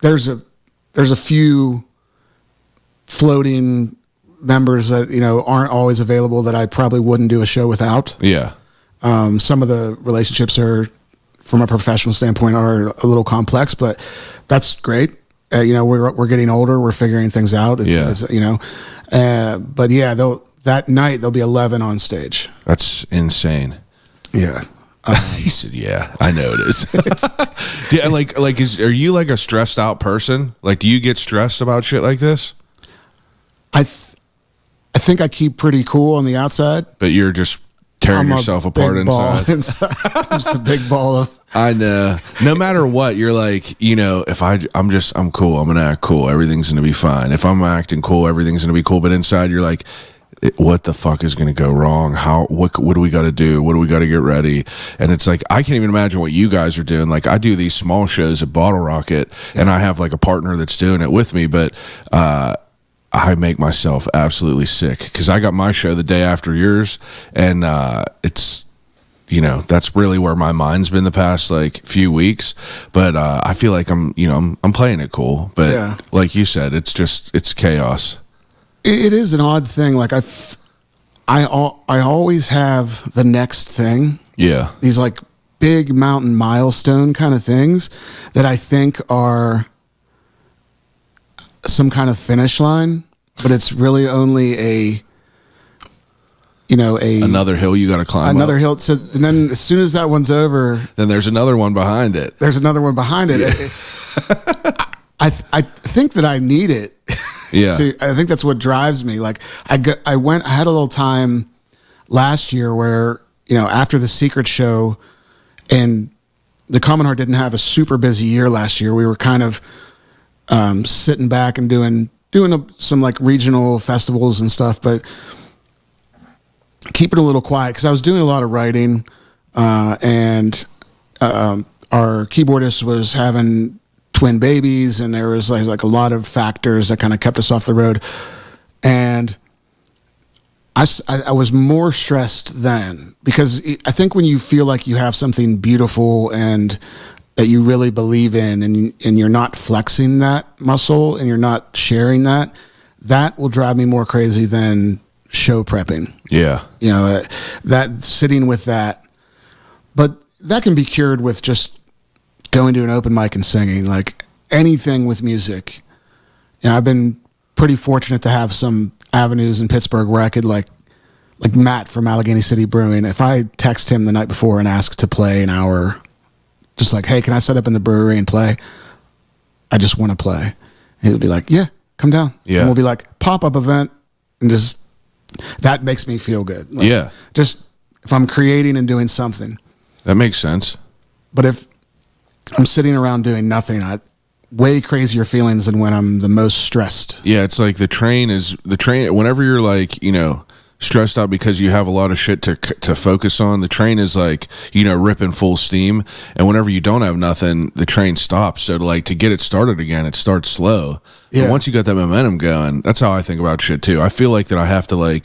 There's a few floating members that, aren't always available that I probably wouldn't do a show without. Yeah. Some of the relationships from a professional standpoint are a little complex, but that's great. We're getting older. We're figuring things out. But that night there'll be 11 on stage. That's insane. Yeah. He said, "Yeah, I know it is." Yeah, are you like a stressed out person? Like, do you get stressed about shit like this? I think I keep pretty cool on the outside, but you're just tearing yourself apart inside. I'm just a big ball of. I know. No matter what, you're like, if I'm cool. I'm gonna act cool. Everything's gonna be fine. If I'm acting cool, everything's gonna be cool. But inside, you're like, what the fuck is going to go wrong? What do we got to do? What do we got to get ready? And it's like, I can't even imagine what you guys are doing. Like, I do these small shows at Bottle Rocket, and I have like a partner that's doing it with me, but I make myself absolutely sick because I got my show the day after yours, and it's, that's really where my mind's been the past like few weeks. But I feel like I'm playing it cool, but like you said, it's chaos. It is an odd thing. Like I always have the next thing. Yeah. These like big mountain milestone kind of things that I think are some kind of finish line, but it's really only another hill you got to climb. Another hill. So, and then as soon as that one's over, then there's another one behind it. There's another one behind it. Yeah. I think that I need it. Yeah. I think that's what drives me. Like I had a little time last year where, after the Secret Show and the Commonheart didn't have a super busy year last year. We were kind of sitting back and doing some like regional festivals and stuff, but keeping a little quiet because I was doing a lot of writing and our keyboardist was having twin babies, and there was like a lot of factors that kind of kept us off the road. And I was more stressed then because I think when you feel like you have something beautiful and that you really believe in, and you're not flexing that muscle and you're not sharing that will drive me more crazy than show prepping. Yeah. That sitting with that, but that can be cured with just going to an open mic and singing. Like anything with music. I've been pretty fortunate to have some avenues in Pittsburgh where I could like Matt from Allegheny City Brewing. If I text him the night before and ask to play an hour, just like, hey, can I set up in the brewery and play? I just want to play. He'll be like, yeah, come down. Yeah. And we'll be like, pop-up event, and just that makes me feel good. Like, Yeah. just if I'm creating and doing something. That makes sense. But if I'm sitting around doing nothing, way crazier feelings than when I'm the most stressed. Yeah, it's like the train. Whenever you're like, stressed out because you have a lot of shit to focus on, the train is like, ripping full steam. And whenever you don't have nothing, the train stops. So to get it started again, it starts slow. Yeah. But once you got that momentum going, that's how I think about shit too. I feel like that I have to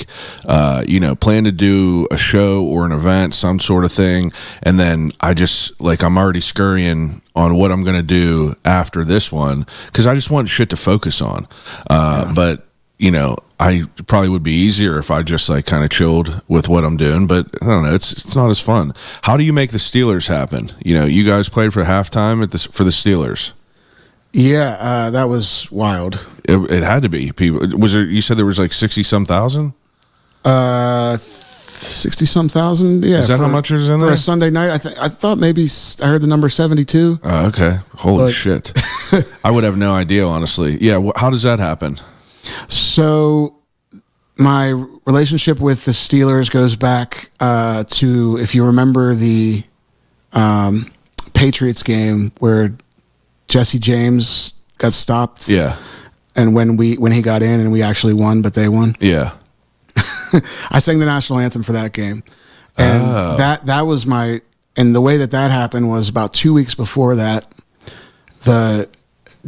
plan to do a show or an event, some sort of thing. And then I just I'm already scurrying on what I'm going to do after this one. Cause I just want shit to focus on. But I probably would be easier if I just kind of chilled with what I'm doing, but I don't know. It's not as fun. How do you make the Steelers happen? You guys played for halftime for the Steelers. Yeah, that was wild. It had to be. People, was there? You said there was 60-some thousand. 60-some thousand. Yeah, is that how much is in there for a Sunday night? I thought maybe I heard the number 72. Oh, okay. Holy shit! I would have no idea, honestly. Yeah. How does that happen? So my relationship with the Steelers goes back to, if you remember the Patriots game where Jesse James got stopped. Yeah. And when he got in and we actually won, but they won. Yeah. I sang the national anthem for that game. And that was and the way that happened was about 2 weeks before that, the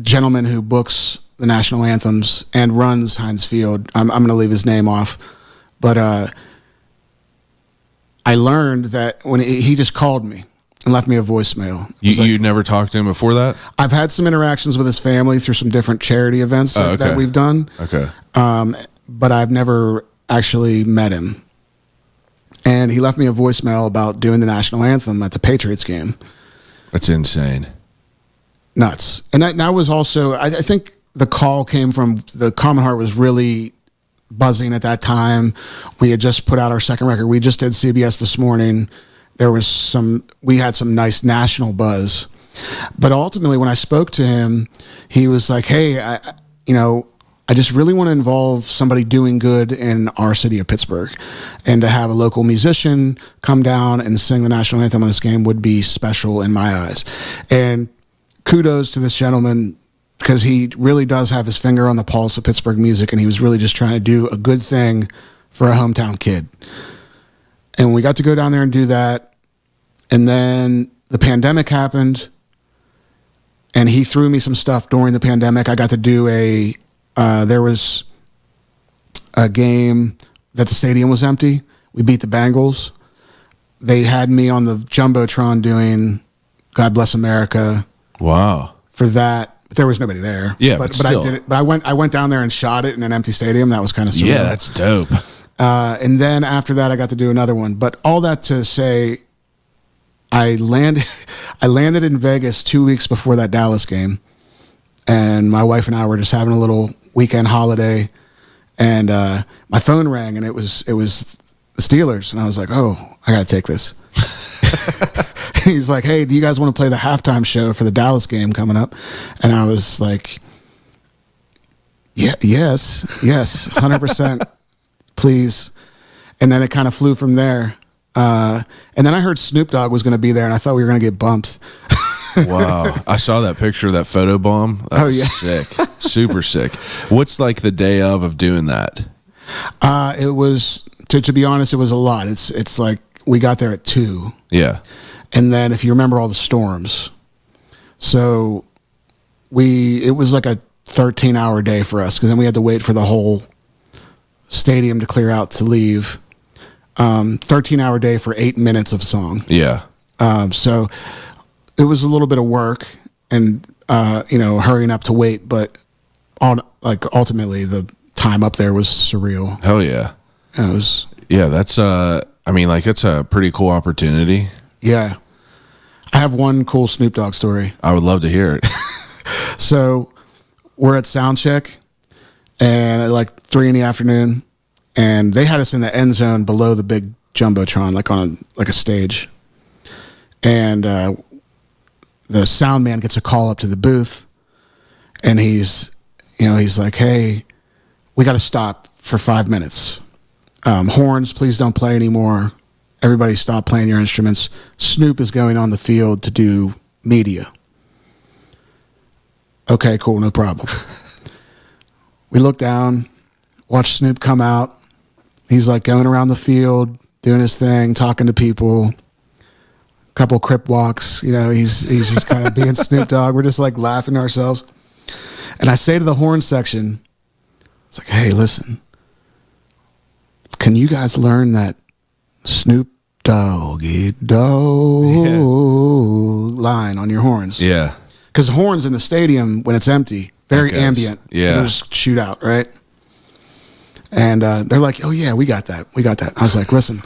gentleman who books the national anthems and runs Heinz Field, I'm going to leave his name off, but I learned that when he just called me and left me a voicemail. You never talked to him before that? I've had some interactions with his family through some different charity events that we've done. Okay. But I've never actually met him. And he left me a voicemail about doing the national anthem at the Patriots game. That's insane. Nuts. And that was also, I think the call came from the Commonheart was really buzzing at that time. We had just put out our second record. We just did CBS This Morning. We had some nice national buzz. But ultimately, when I spoke to him, he was like, hey, I just really want to involve somebody doing good in our city of Pittsburgh. And to have a local musician come down and sing the national anthem on this game would be special in my eyes. And kudos to this gentleman, because he really does have his finger on the pulse of Pittsburgh music, and he was really just trying to do a good thing for a hometown kid. And we got to go down there and do that. And then the pandemic happened, and he threw me some stuff during the pandemic. I got to do there was a game that the stadium was empty. We beat the Bengals. They had me on the Jumbotron doing God Bless America. Wow. For that. But there was nobody there. Yeah, but still. I did it. But I went down there and shot it in an empty stadium. That was kind of surreal. Yeah, that's dope. And then after that, I got to do another one. But all that to say, I landed in Vegas 2 weeks before that Dallas game, and my wife and I were just having a little weekend holiday, and my phone rang, and it was the Steelers, and I was like, oh, I got to take this. He's like, hey, do you guys want to play the halftime show for the Dallas game coming up? And I was like, yes, 100%, please. And then it kind of flew from there. And then I heard Snoop Dogg was going to be there, and I thought we were going to get bumped. Wow. I saw that picture of that photo bomb. That was sick. Super sick. What's the day of doing that? It was, to be honest, it was a lot. It's like we got there at 2. Yeah. And then if you remember all the storms, so it was like a 13-hour day for us, because then we had to wait for the whole stadium to clear out to leave. 13-hour day for 8 minutes of song. Yeah. So it was a little bit of work and, hurrying up to wait, but ultimately the time up there was surreal. Hell yeah. It was. Yeah. That's, that's a pretty cool opportunity. Yeah. I have one cool Snoop Dogg story. I would love to hear it. So we're at sound check, and at 3 p.m, and they had us in the end zone below the big Jumbotron, on a stage. And the sound man gets a call up to the booth, and he's like, hey, we got to stop for 5 minutes. Horns, please don't play anymore. Everybody stop playing your instruments. Snoop is going on the field to do media. Okay, cool, no problem. We look down, watch Snoop come out. He's like going around the field, doing his thing, talking to people. Couple crip walks, he's just kind of being Snoop Dogg. We're just like laughing to ourselves. And I say to the horn section, it's like, hey, listen, can you guys learn that Snoop Doggy Dog line on your horns? Yeah. Because horns in the stadium, when it's empty, very ambient. Yeah. They just shoot out, right? And they're like, oh, yeah, we got that. I was like, listen,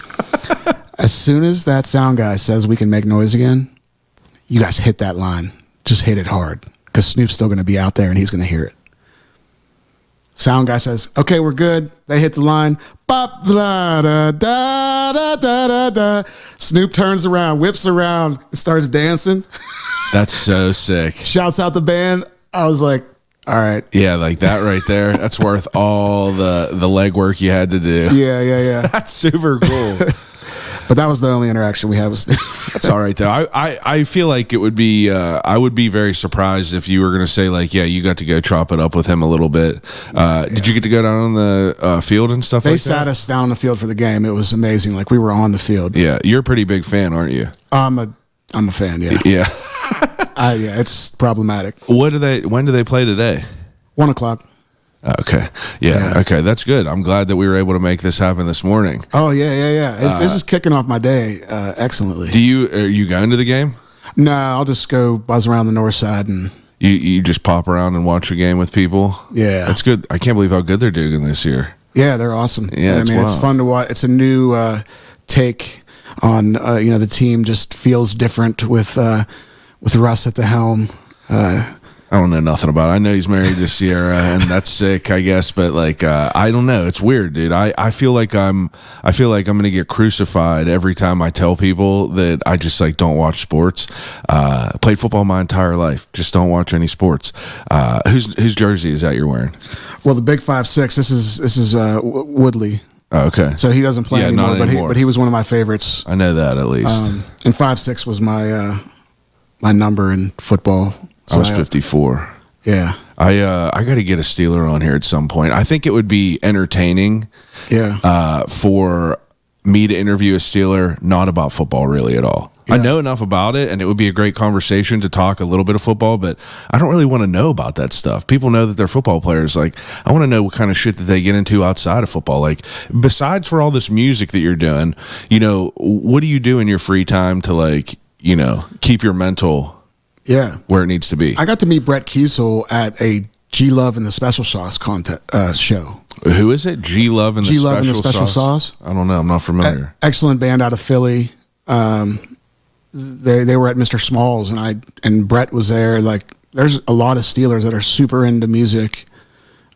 as soon as that sound guy says we can make noise again, you guys hit that line. Just hit it hard. Because Snoop's still going to be out there and he's going to hear it. Sound guy says, okay, we're good. They hit the line. Bop, da, da, da, da, da, da. Snoop turns around, whips around, and starts dancing. That's so sick. Shouts out the band. I was like, all right. Yeah, like that right there. That's worth all the legwork you had to do. Yeah. That's super cool. But that was the only interaction we had with Snoop. That's all right, though. I feel like it would be, I would be very surprised if you were going to say, like, yeah, you got to go chop it up with him a little bit. Did you get to go down on the field and stuff like that? They sat us down on the field for the game. It was amazing. Like, we were on the field. Yeah. You're a pretty big fan, aren't you? I'm a fan, yeah. Yeah. Yeah, it's problematic. When do they play today? 1:00. Okay. Yeah. Okay. That's good. I'm glad that we were able to make this happen this morning. Oh, yeah. This is kicking off my day excellently. Are you going to the game? No, I'll just go buzz around the north side and you just pop around and watch a game with people. Yeah. That's good. I can't believe how good they're doing this year. Yeah, they're awesome. Yeah, it's fun to watch. It's a new take on the team just feels different with Russ at the helm. I don't know nothing about it. I know he's married to Sierra, and that's sick, I guess. But like, I don't know. It's weird, dude. I feel like I'm gonna get crucified every time I tell people that I just like don't watch sports. Played football my entire life. Just don't watch any sports. Whose jersey is that you're wearing? Well, the big 5'6". This is Woodley. Oh, okay. So he doesn't play anymore, but he was one of my favorites. I know that at least. And 5'6" was my number in football. So I was 54. Yeah. I got to get a Steeler on here at some point. I think it would be entertaining. Yeah. For me to interview a Steeler, not about football really at all. Yeah. I know enough about it, and it would be a great conversation to talk a little bit of football, but I don't really want to know about that stuff. People know that they're football players. Like, I want to know what kind of shit that they get into outside of football. Like, besides for all this music that you're doing, what do you do in your free time to, like, keep your mental where it needs to be? I got to meet Brett Kiesel at a G Love and the Special Sauce show. Who is it? G Love and the Special Sauce? I don't know. I'm not familiar. Excellent band out of Philly. They were at Mr. Smalls, and Brett was there. Like, there's a lot of Steelers that are super into music.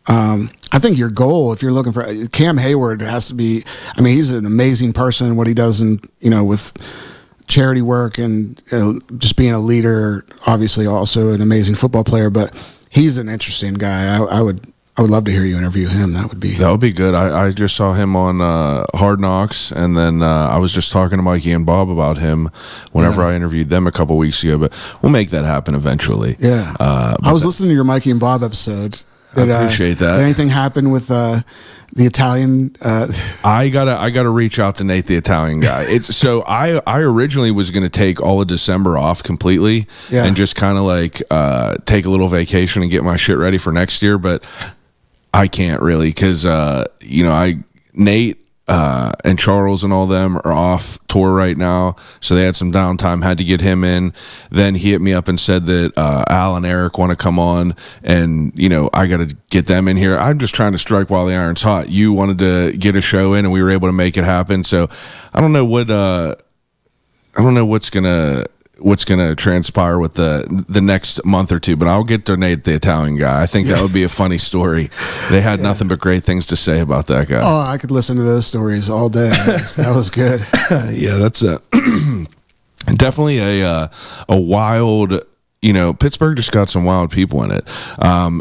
I think your goal, if you're looking for Cam Hayward, has to be. I mean, he's an amazing person. What he does with charity work and just being a leader, obviously also an amazing football player, but he's an interesting guy. I would love to hear you interview him. That would be good. I just saw him on Hard Knocks, and then I was just talking to Mikey and Bob about him whenever I interviewed them a couple weeks ago, but we'll make that happen eventually. Yeah. I was listening to your Mikey and Bob episode. I appreciate that. Did anything happen with the Italian? I gotta reach out to Nate, the Italian guy. I originally was gonna take all of December off completely and just kind of like take a little vacation and get my shit ready for next year, but I can't really because Nate and Charles and all them are off tour right now, so they had some downtime, had to get him in. Then he hit me up and said that Al and Eric want to come on, and I got to get them in here. I'm just trying to strike while the iron's hot. You wanted to get a show in, and we were able to make it happen. So I don't know what's gonna transpire with the next month or two, but I'll get to Nate, the Italian guy. I think that would be a funny story. They had nothing but great things to say about that guy. Oh, I could listen to those stories all day. That was good. Yeah, that's definitely a wild Pittsburgh just got some wild people in it.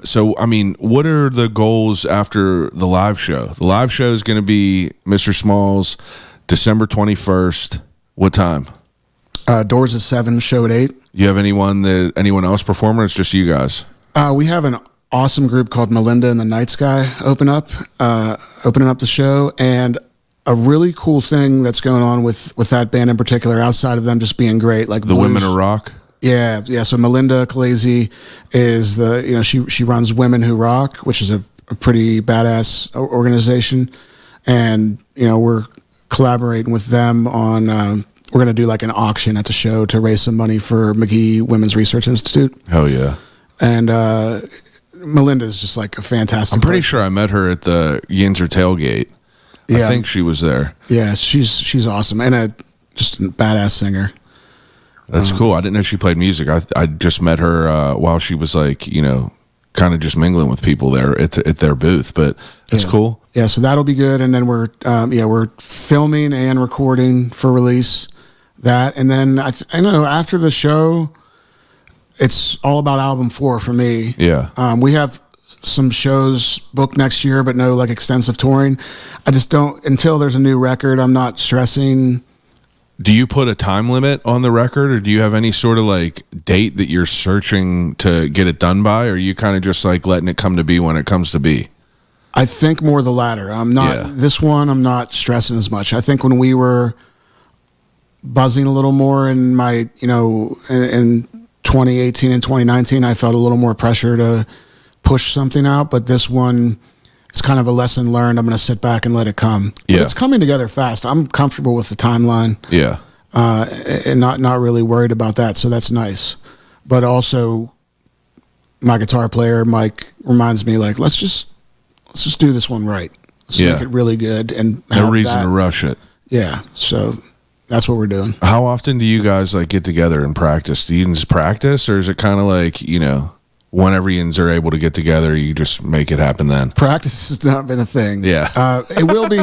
So, I mean, what are the goals after the live show? The live show is going to be Mr. Smalls, December 21st. What time? Doors at 7, show at 8. You have anyone else performing? Or it's just you guys. We have an awesome group called Melinda and the Night Sky opening up the show, and a really cool thing that's going on with that band in particular, outside of them just being great, like The blues. Women of Rock. Yeah. So Melinda Clegg is she runs Women Who Rock, which is a pretty badass organization, and we're collaborating with them on. We're going to do like an auction at the show to raise some money for McGee Women's Research Institute. Hell yeah! And Melinda is just like a fantastic. I'm pretty sure I met her at the Yinz tailgate. Yeah. I think she was there. Yeah, she's awesome and just a badass singer. That's cool. I didn't know she played music. I just met her while she was like, kind of just mingling with people there at their booth. But that's cool. Yeah, so that'll be good. And then we're filming and recording for release. That, and then I know after the show, it's all about album 4 for me. Yeah. We have some shows booked next year, but no like extensive touring. I just don't, until there's a new record, I'm not stressing. Do you put a time limit on the record, or do you have any sort of like date that you're searching to get it done by, or are you kind of just like letting it come to be when it comes to be? I think more the latter. I'm not, this one, I'm not stressing as much. I think when we were buzzing a little more in my, in 2018 and 2019, I felt a little more pressure to push something out, but this one, it's kind of a lesson learned. I'm going to sit back and let it come. Yeah. But it's coming together fast. I'm comfortable with the timeline. Yeah. And not really worried about that. So that's nice. But also my guitar player, Mike, reminds me like, let's just do this one right. Let's make it really good. And no reason to rush it. Yeah. So that's what we're doing. How often do you guys like get together and practice? Do you just practice, or is it kind of like, whenever yins are able to get together, you just make it happen then? Practice has not been a thing. Yeah. It will be.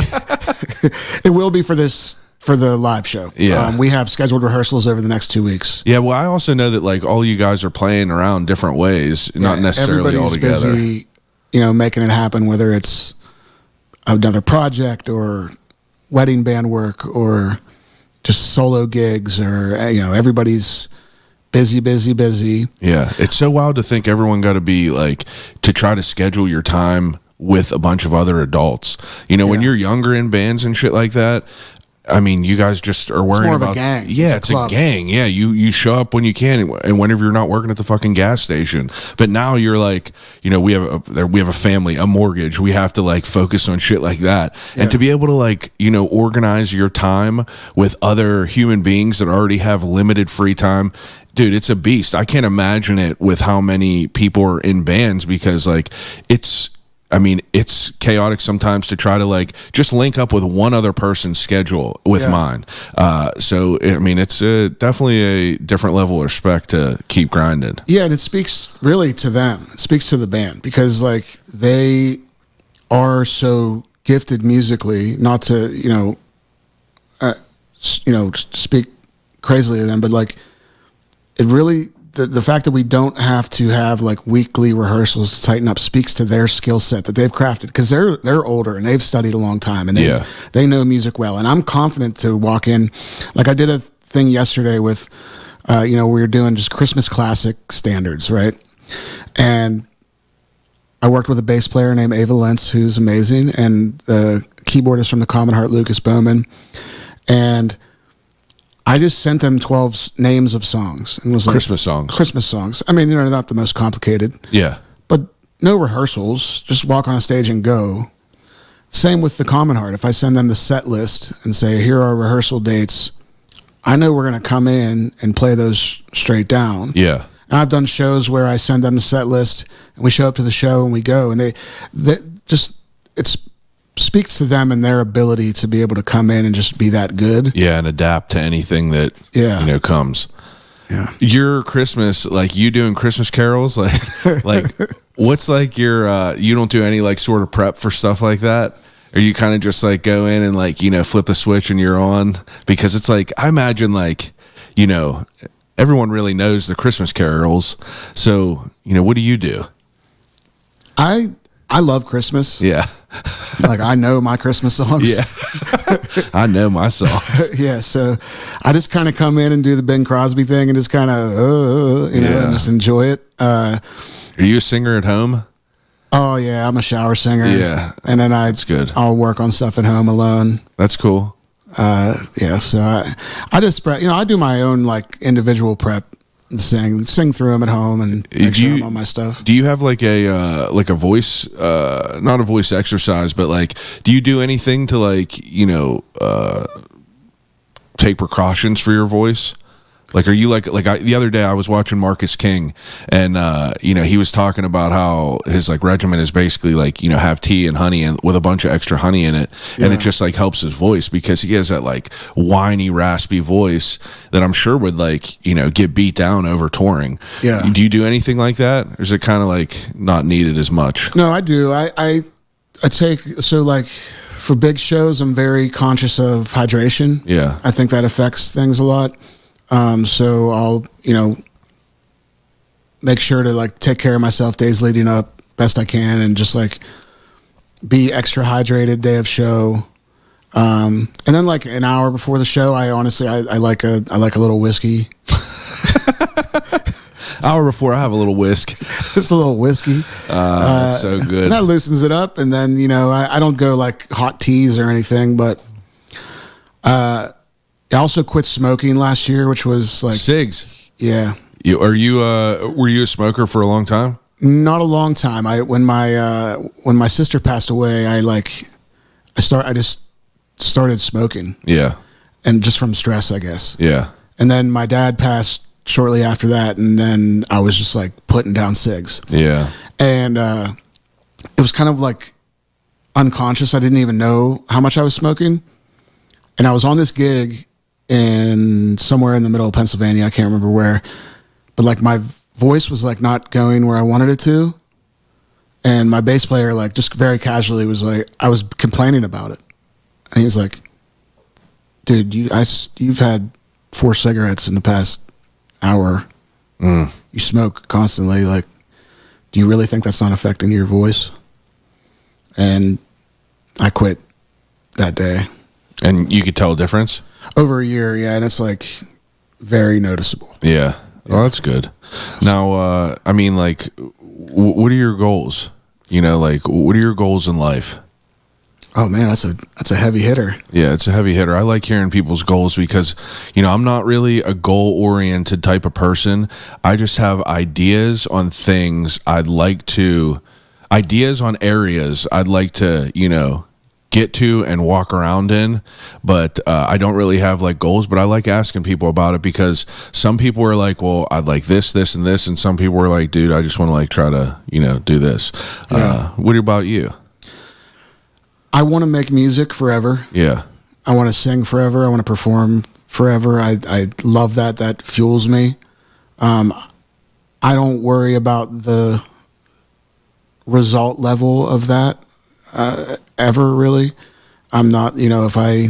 It will be for the live show. Yeah. We have scheduled rehearsals over the next 2 weeks. Yeah. Well, I also know that like all you guys are playing around different ways, not necessarily all together. Busy, making it happen, whether it's another project or wedding band work or just solo gigs, or everybody's busy. Yeah, it's so wild to think everyone got to be like, to try to schedule your time with a bunch of other adults. When you're younger in bands and shit like that, I mean, you guys just are worrying more about of a gang. Yeah, it's a gang. Yeah, you show up when you can, and whenever you're not working at the fucking gas station. But now you're like, we have a family, a mortgage. We have to like focus on shit like that, and to be able to like organize your time with other human beings that already have limited free time. Dude, it's a beast. I can't imagine it with how many people are in bands, because like it's chaotic sometimes to try to like just link up with one other person's schedule with mine. So it's definitely a different level of respect to keep grinding. Yeah, and it speaks really to them. It speaks to the band, because like they are so gifted musically. Not to speak crazily of them, but like it really. The fact that we don't have to have like weekly rehearsals to tighten up speaks to their skill set that they've crafted, because they're older and they've studied a long time, and they know music well. And I'm confident to walk in. Like I did a thing yesterday with, we were doing just Christmas classic standards, right? And I worked with a bass player named Ava Lentz, who's amazing, and the keyboardist from the Commonheart, Lucas Bowman, and I just sent them 12 names of songs and was like, Christmas songs. I mean, they're not the most complicated. Yeah. But no rehearsals. Just walk on a stage and go. Same with the Commonheart. If I send them the set list and say, here are rehearsal dates, I know we're going to come in and play those straight down. Yeah. And I've done shows where I send them the set list and we show up to the show and we go, and they just, speaks to them and their ability to be able to come in and just be that good. Yeah, and adapt to anything that comes. Yeah. Your Christmas, like you doing Christmas carols, like what's like your you don't do any like sort of prep for stuff like that? Or you kind of just like go in and like, flip the switch and you're on? Because it's like, I imagine like, everyone really knows the Christmas carols. So, what do you do? I love Christmas. Yeah. Like, I know my Christmas songs. Yeah. I know my songs. Yeah, so I just kind of come in and do the Bing Crosby thing and just kind of, Yeah. and just enjoy it. Are you a singer at home? Oh yeah, I'm a shower singer. Yeah. And then That's good. I'll work on stuff at home alone. That's cool. Yeah, so I just I do my own like individual prep and sing through them at home and make sure I'm on my stuff. Do you have like a voice, not a voice exercise, but like, do you do anything to like, take precautions for your voice? Like, are you the other day I was watching Marcus King, and he was talking about how his like regimen is basically like, have tea and honey and with a bunch of extra honey in it, and it just like helps his voice because he has that like whiny, raspy voice that I'm sure would like get beat down over touring. Yeah. Do you do anything like that, or is it kind of like not needed as much? No, I do. I take like for big shows, I'm very conscious of hydration. Yeah. I think that affects things a lot. So I'll, make sure to like take care of myself days leading up best I can and just like be extra hydrated day of show. And then like an hour before the show, I like a little whiskey. Hour before I have a little whisk. Just a little whiskey. That's so good. And that loosens it up. And then, I don't go like hot teas or anything, but, I also quit smoking last year, which was like Cigs. Yeah. Were you a smoker for a long time? Not a long time. When my sister passed away, I just started smoking. Yeah. And just from stress, I guess. Yeah. And then my dad passed shortly after that, and then I was just like putting down cigs. Yeah. And it was kind of like unconscious. I didn't even know how much I was smoking. And I was on this gig in somewhere in the middle of Pennsylvania. I can't remember where, but like my voice was like not going where I wanted it to. And my bass player, like just very casually was like, I was complaining about it. And he was like, dude, you've had 4 cigarettes in the past hour. You smoke constantly. Like, do you really think that's not affecting your voice? And I quit that day. And you could tell a difference? Over a year, yeah, and it's like very noticeable. Yeah. Well, that's good. Now, I mean, like, what are your goals? Like, what are your goals in life? Oh man, that's a heavy hitter. Yeah, it's a heavy hitter. I like hearing people's goals because, I'm not really a goal-oriented type of person. I just have ideas on things ideas on areas I'd like to, get to and walk around in, but I don't really have like goals, but I like asking people about it because some people are like, well, I'd like this and this, and some people are like, dude, I just want to like try to do this. Yeah. What about you? I want to make music forever. Yeah. I want to sing forever. I want to perform forever. I love that fuels me. I don't worry about the result level of that ever, really. I'm not, if I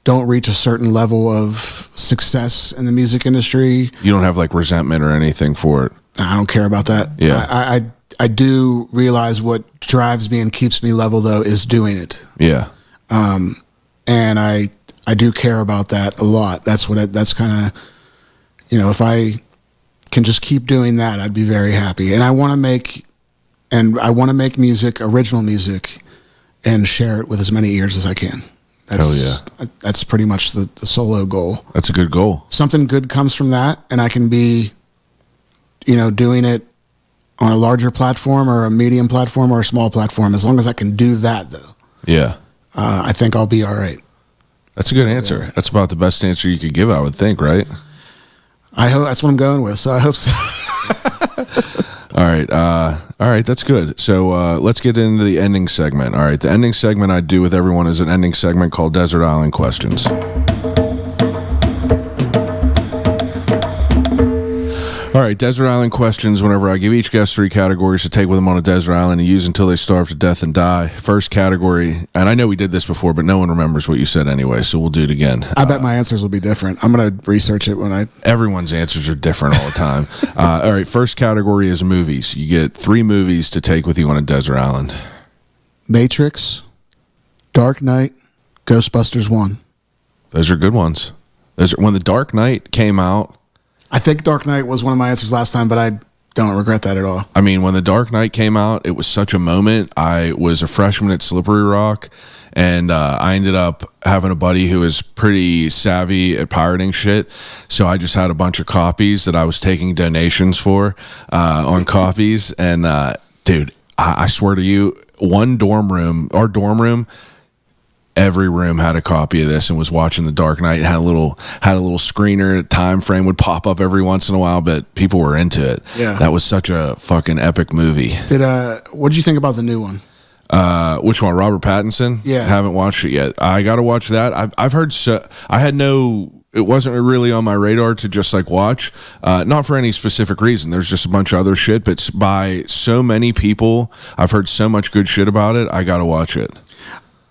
don't reach a certain level of success in the music industry, You don't have like resentment or anything for it. I don't care about that. Yeah. I do realize what drives me and keeps me level though is doing it. Yeah. And I do care about that a lot. That's kind of, if I can just keep doing that, I'd be very happy. And I want to make music, original music, and share it with as many ears as I can. Hell yeah. That's pretty much the solo goal. That's a good goal. Something good comes from that, and I can be, doing it on a larger platform or a medium platform or a small platform. As long as I can do that, though, Yeah. I think I'll be all right. That's a good answer. Yeah. That's about the best answer you could give, I would think, right? I hope that's what I'm going with. So I hope so. All right, that's good. So let's get into the ending segment. All right, the ending segment I do with everyone is an ending segment called Desert Island Questions. All right, desert island questions. Whenever I give each guest 3 categories to take with them on a desert island and use until they starve to death and die. First category, and I know we did this before, but no one remembers what you said anyway, so we'll do it again. I bet my answers will be different. I'm going to research it when I... Everyone's answers are different all the time. All right, first category is movies. You get 3 movies to take with you on a desert island. Matrix, Dark Knight, Ghostbusters 1. Those are good ones. When The Dark Knight came out, I think Dark Knight was one of my answers last time, but I don't regret that at all. I mean, when The Dark Knight came out, it was such a moment. I was a freshman at Slippery Rock, and I ended up having a buddy who was pretty savvy at pirating shit. So I just had a bunch of copies that I was taking donations for on copies. And dude, I swear to you, our dorm room, every room had a copy of this and was watching The Dark Knight. It had a little screener. Time frame would pop up every once in a while, but people were into it. Yeah, that was such a fucking epic movie. What did you think about the new one? Which one? Robert Pattinson? Yeah, haven't watched it yet. I got to watch that. I've heard so. It wasn't really on my radar to just like watch, not for any specific reason. There's just a bunch of other shit, but by so many people, I've heard so much good shit about it. I got to watch it.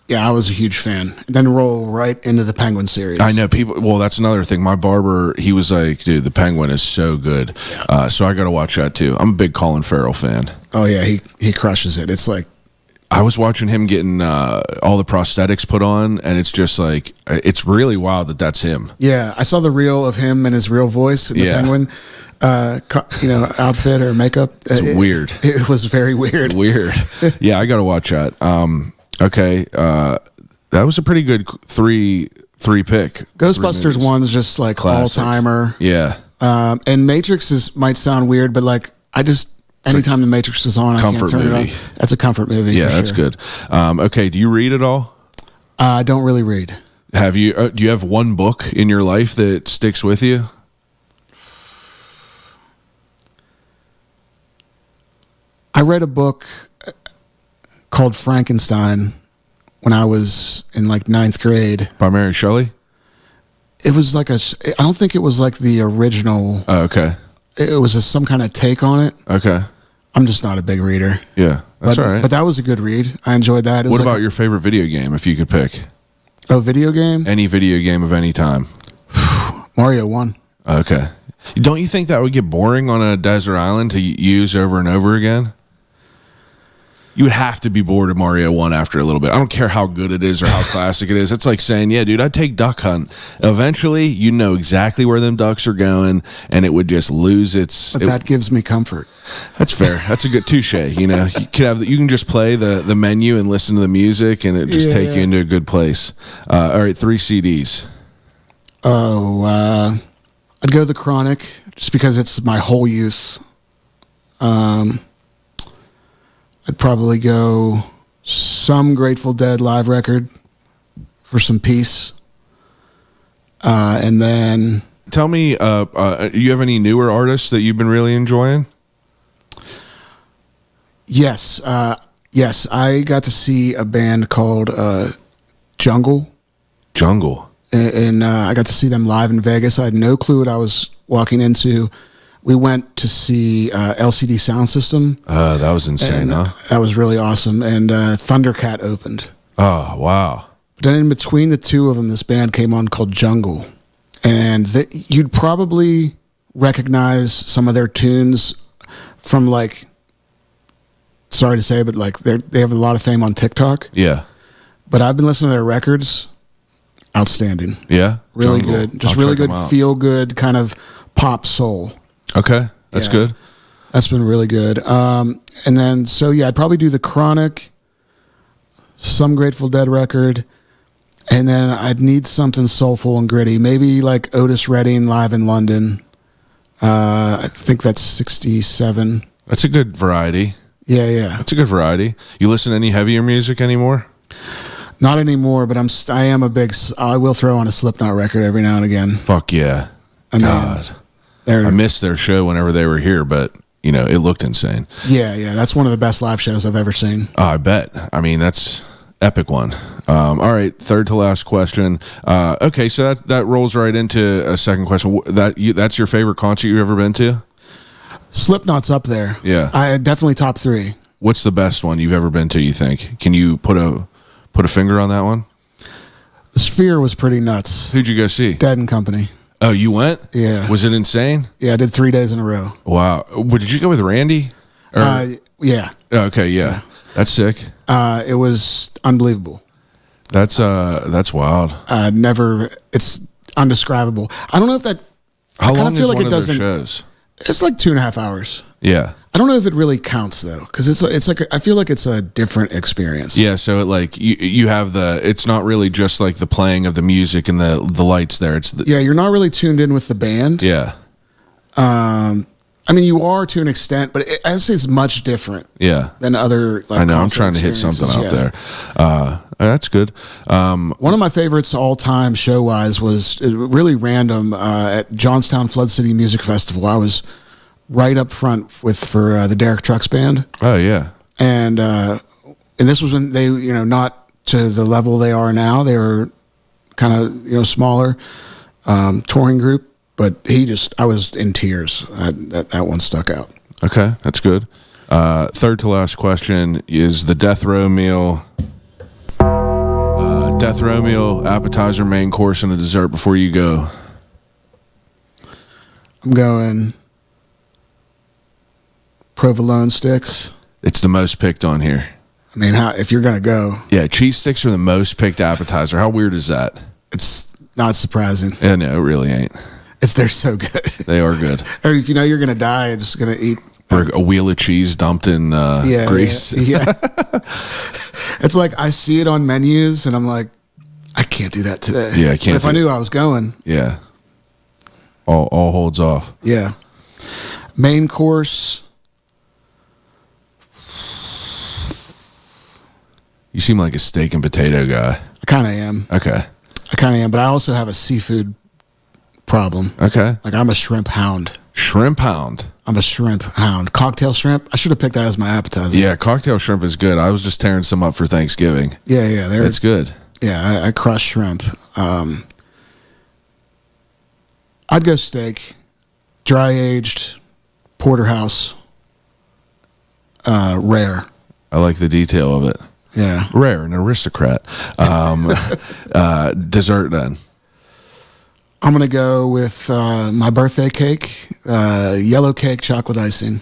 Yeah, I was a huge fan. Then roll right into the Penguin series. I know people. Well, that's another thing. My barber, he was like, "Dude, the Penguin is so good." Yeah. So I got to watch that too. I'm a big Colin Farrell fan. Oh yeah, he crushes it. It's like I was watching him getting all the prosthetics put on, and it's just like it's really wild that that's him. Yeah, I saw the reel of him and his real voice in the Penguin. Outfit or makeup. It's weird. It was very weird. Weird. Yeah, I got to watch that. Okay, that was a pretty good three pick. Ghostbusters 1's just like classic. all-timer. Yeah. And Matrix might sound weird, but like anytime the Matrix is on, I can't turn it off. That's a comfort movie. Yeah, for that's sure. good. Okay, do you read at all? I don't really read. Have you? Do you have one book in your life that sticks with you? I read a book called Frankenstein when I was in like 9th grade. By Mary Shelley? It was like I don't think it was like the original. Oh, okay. It was some kind of take on it. Okay. I'm just not a big reader. Yeah, that's all right. But that was a good read. I enjoyed that. What about your favorite video game, if you could pick? A video game? Any video game of any time. Mario 1. Okay. Don't you think that would get boring on a desert island to use over and over again? You would have to be bored of Mario 1 after a little bit. I don't care how good it is or how classic it is. It's like saying, yeah, dude, I'd take Duck Hunt. Eventually, you know exactly where them ducks are going, and it would just lose its... But that gives me comfort. That's fair. That's a good touche. You know, you can just play the menu and listen to the music, and it just take you into a good place. All right, 3 CDs. Oh, I'd go The Chronic, just because it's my whole youth. I'd probably go some Grateful Dead live record for some peace. And then... Tell me, you have any newer artists that you've been really enjoying? Yes. Yes, I got to see a band called Jungle. Jungle. And I got to see them live in Vegas. I had no clue what I was walking into. We went to see LCD Sound System. That was insane, huh? That was really awesome. And Thundercat opened. Oh, wow. But then in between the two of them, this band came on called Jungle. And you'd probably recognize some of their tunes from like, sorry to say, but like they have a lot of fame on TikTok. Yeah. But I've been listening to their records. Outstanding. Yeah? Really Jungle. good. Just I'll really check good, them out. feel good kind of pop soul. Okay. That's good. That's been really good. And then, I'd probably do The Chronic, some Grateful Dead record, and then I'd need something soulful and gritty. Maybe like Otis Redding live in London. I think that's 67. That's a good variety. Yeah. That's a good variety. You listen to any heavier music anymore? Not anymore, but I will throw on a Slipknot record every now and again. Fuck yeah. God. I missed their show whenever they were here, but you know, it looked insane. Yeah. That's one of the best live shows I've ever seen. Oh, I bet. I mean, that's epic one. All right, third to last question. Okay, so that rolls right into a second question. That's your favorite concert you've ever been to? Slipknot's up there. Yeah. I definitely top 3. What's the best one you've ever been to, you think? Can you put a finger on that one? The Sphere was pretty nuts. Who'd you go see? Dead and Company. Oh, you went? Yeah. Was it insane? Yeah, I did 3 days in a row. Wow. Did you go with Randy? Yeah. Oh, okay, yeah. That's sick. It was unbelievable. That's wild. It's undescribable. I don't know if that. How I kinda long feel is like one it of those doesn't. shows? It's like 2.5 hours. Yeah. I don't know if it really counts though, because it's like I feel like it's a different experience. Yeah, so it like you have it's not really just like the playing of the music and the lights there. It's Yeah, you're not really tuned in with the band. yeah. I mean, you are to an extent, but I would say it's much different. Yeah. Than other. Like, I know. I'm concert trying to hit something out experiences, there. That's good. One of my favorites all time show wise was really random at Johnstown Flood City Music Festival. I was right up front for the Derek Trucks band. Oh yeah. And this was when they, not to the level they are now. They were kind of, smaller touring group, but I was in tears. That one stuck out. Okay, that's good. Third to last question is the death row meal. Death row meal, appetizer, main course, and a dessert before you go. I'm going provolone sticks. It's the most picked on here. I mean, if you're gonna go, Yeah, cheese sticks are the most picked appetizer. How weird is that? it's not surprising. Yeah, no, it really ain't. They're so good. They are good. Or if you know you're gonna die, you're just gonna eat. Or a wheel of cheese dumped in grease. Yeah. It's like I see it on menus and I'm like, I can't do that today. Yeah, I can't But if I knew I was going, Yeah. All holds off. yeah. Main course. You seem like a steak and potato guy. I kind of am. Okay. But I also have a seafood problem. Okay. Like I'm a shrimp hound. Shrimp hound. I'm a shrimp hound. Cocktail shrimp. I should have picked that as my appetizer. Yeah, cocktail shrimp is good. I was just tearing some up for Thanksgiving. Yeah. That's good. Yeah, I crush shrimp. I'd go steak, dry aged, porterhouse, rare. I like the detail of it. Yeah. Rare, an aristocrat. Dessert then. I'm going to go with my birthday cake, yellow cake, chocolate icing.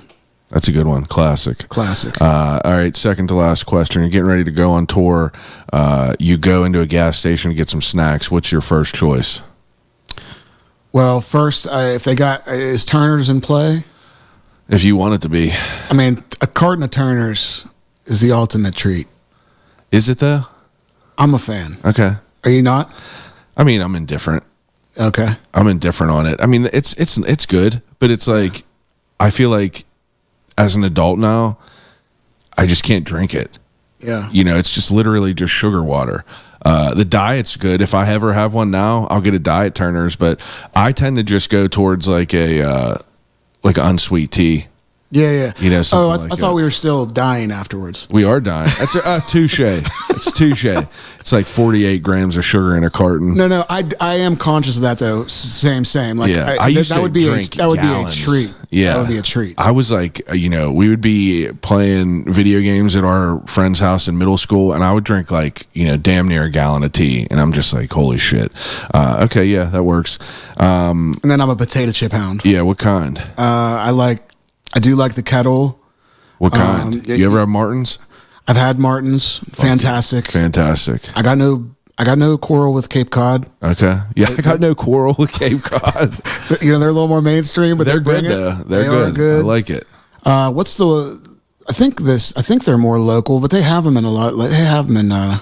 That's a good one. Classic. Classic. All right, second to last question. You're getting ready to go on tour. You go into a gas station to get some snacks. What's your first choice? Well, first, if they got, is Turner's in play? If you want it to be. I mean, a carton of Turner's is the ultimate treat. Is it though? I'm a fan. Okay. Are you not? I mean, I'm indifferent. Okay. I'm indifferent on it. I mean, it's good, but it's like I feel like as an adult now, I just can't drink it. Yeah. It's just literally just sugar water. The diet's good. If I ever have one now, I'll get a diet Turner's, but I tend to just go towards like an unsweet tea. Yeah. Something I thought we were still dying afterwards. We are dying. That's touche. It's touche. It's like 48 grams of sugar in a carton. No, I am conscious of that though. Same. Like, yeah, I used that to would be drink that would gallons. be a treat. Yeah, that would be a treat. I was like, we would be playing video games at our friend's house in middle school, and I would drink like, damn near a gallon of tea, and I'm just like, holy shit. Okay, yeah, that works. And then I'm a potato chip hound. Yeah, what kind? I do like the kettle. What kind? You ever have Martin's? I've had Martin's. Fantastic. I got no quarrel with Cape Cod. Okay. Yeah, I got no quarrel with Cape Cod. They're a little more mainstream, but they're good though. They're They good. I like it. I think they're more local, but they have them in a lot. They have them in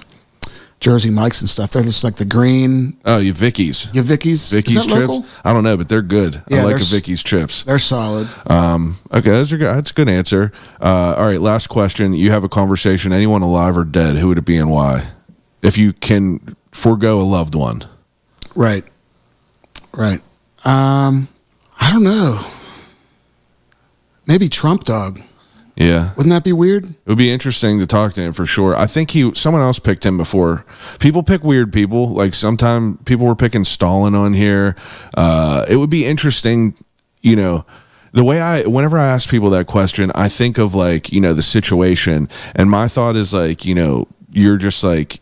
Jersey Mike's and stuff. They're just like the green. Oh, you Vicky's. Vicky's. Vicky's Is that chips. local? I don't know, but they're good. Yeah, I like a Vicky's chips. They're solid. Okay, those are good. That's a good answer. All right, last question. You have a conversation. Anyone alive or dead? Who would it be and why? If you can forego a loved one. Right. I don't know. Maybe Trump Dog. Yeah. Wouldn't that be weird? It would be interesting to talk to him for sure. I think someone else picked him before. People pick weird people. Like sometime people were picking Stalin on here. It would be interesting, whenever I ask people that question, I think of like, the situation, and my thought is like, you're just like,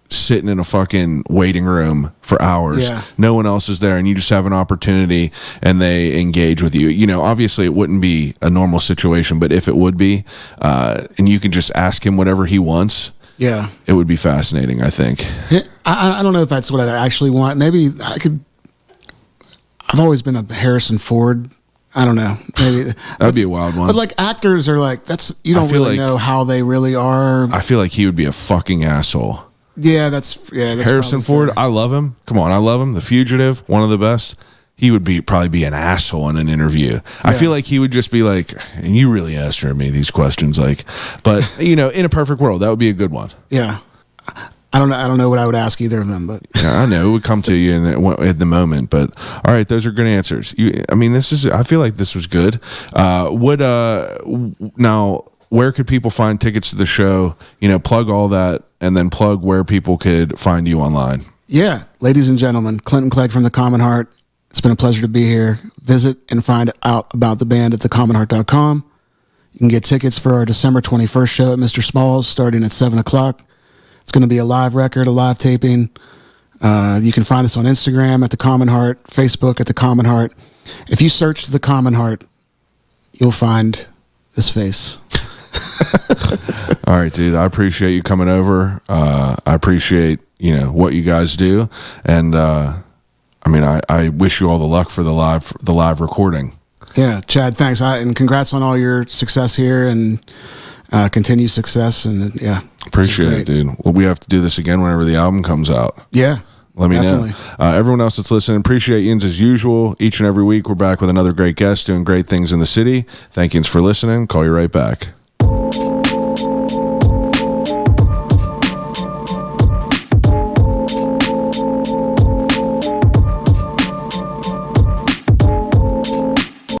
sitting in a fucking waiting room for hours. Yeah. No one else is there, and you just have an opportunity and they engage with you. Obviously it wouldn't be a normal situation, but if it would be, and you can just ask him whatever he wants. Yeah. It would be fascinating, I think. I don't know if that's what I actually want. Maybe I've always been a Harrison Ford. I don't know. Maybe that'd be a wild one. But like actors are like, you don't really know how they really are. I feel like he would be a fucking asshole. Yeah, that's Harrison Ford. fair. I love him. Come on, I love him. The Fugitive, one of the best. He would probably be an asshole in an interview. I feel like he would just be like, and you really asked me these questions, like, but in a perfect world, that would be a good one. Yeah. I don't know what I would ask either of them, but yeah, I know it would come to you at the moment. But all right, those are good answers. I feel like this was good. Now, where could people find tickets to the show? Plug all that, and then plug where people could find you online. Yeah, ladies and gentlemen, Clinton Clegg from the Commonheart. It's been a pleasure to be here. Visit and find out about the band at thecommonheart.com. You can get tickets for our December 21st show at Mr. Small's starting at 7 o'clock. It's going to be a live record, a live taping. You can find us on Instagram at The Commonheart, Facebook at The Commonheart. If you search The Commonheart, you'll find this face. All right, dude. I appreciate you coming over. I appreciate, what you guys do. And, I wish you all the luck for the live recording. Yeah, Chad, thanks. And congrats on all your success here and continued success. And yeah, appreciate it, dude. Well, we have to do this again whenever the album comes out. Yeah. Let me definitely know. Everyone else that's listening, appreciate Yinz as usual. Each and every week, we're back with another great guest doing great things in the city. Thank you for listening. Call you right back.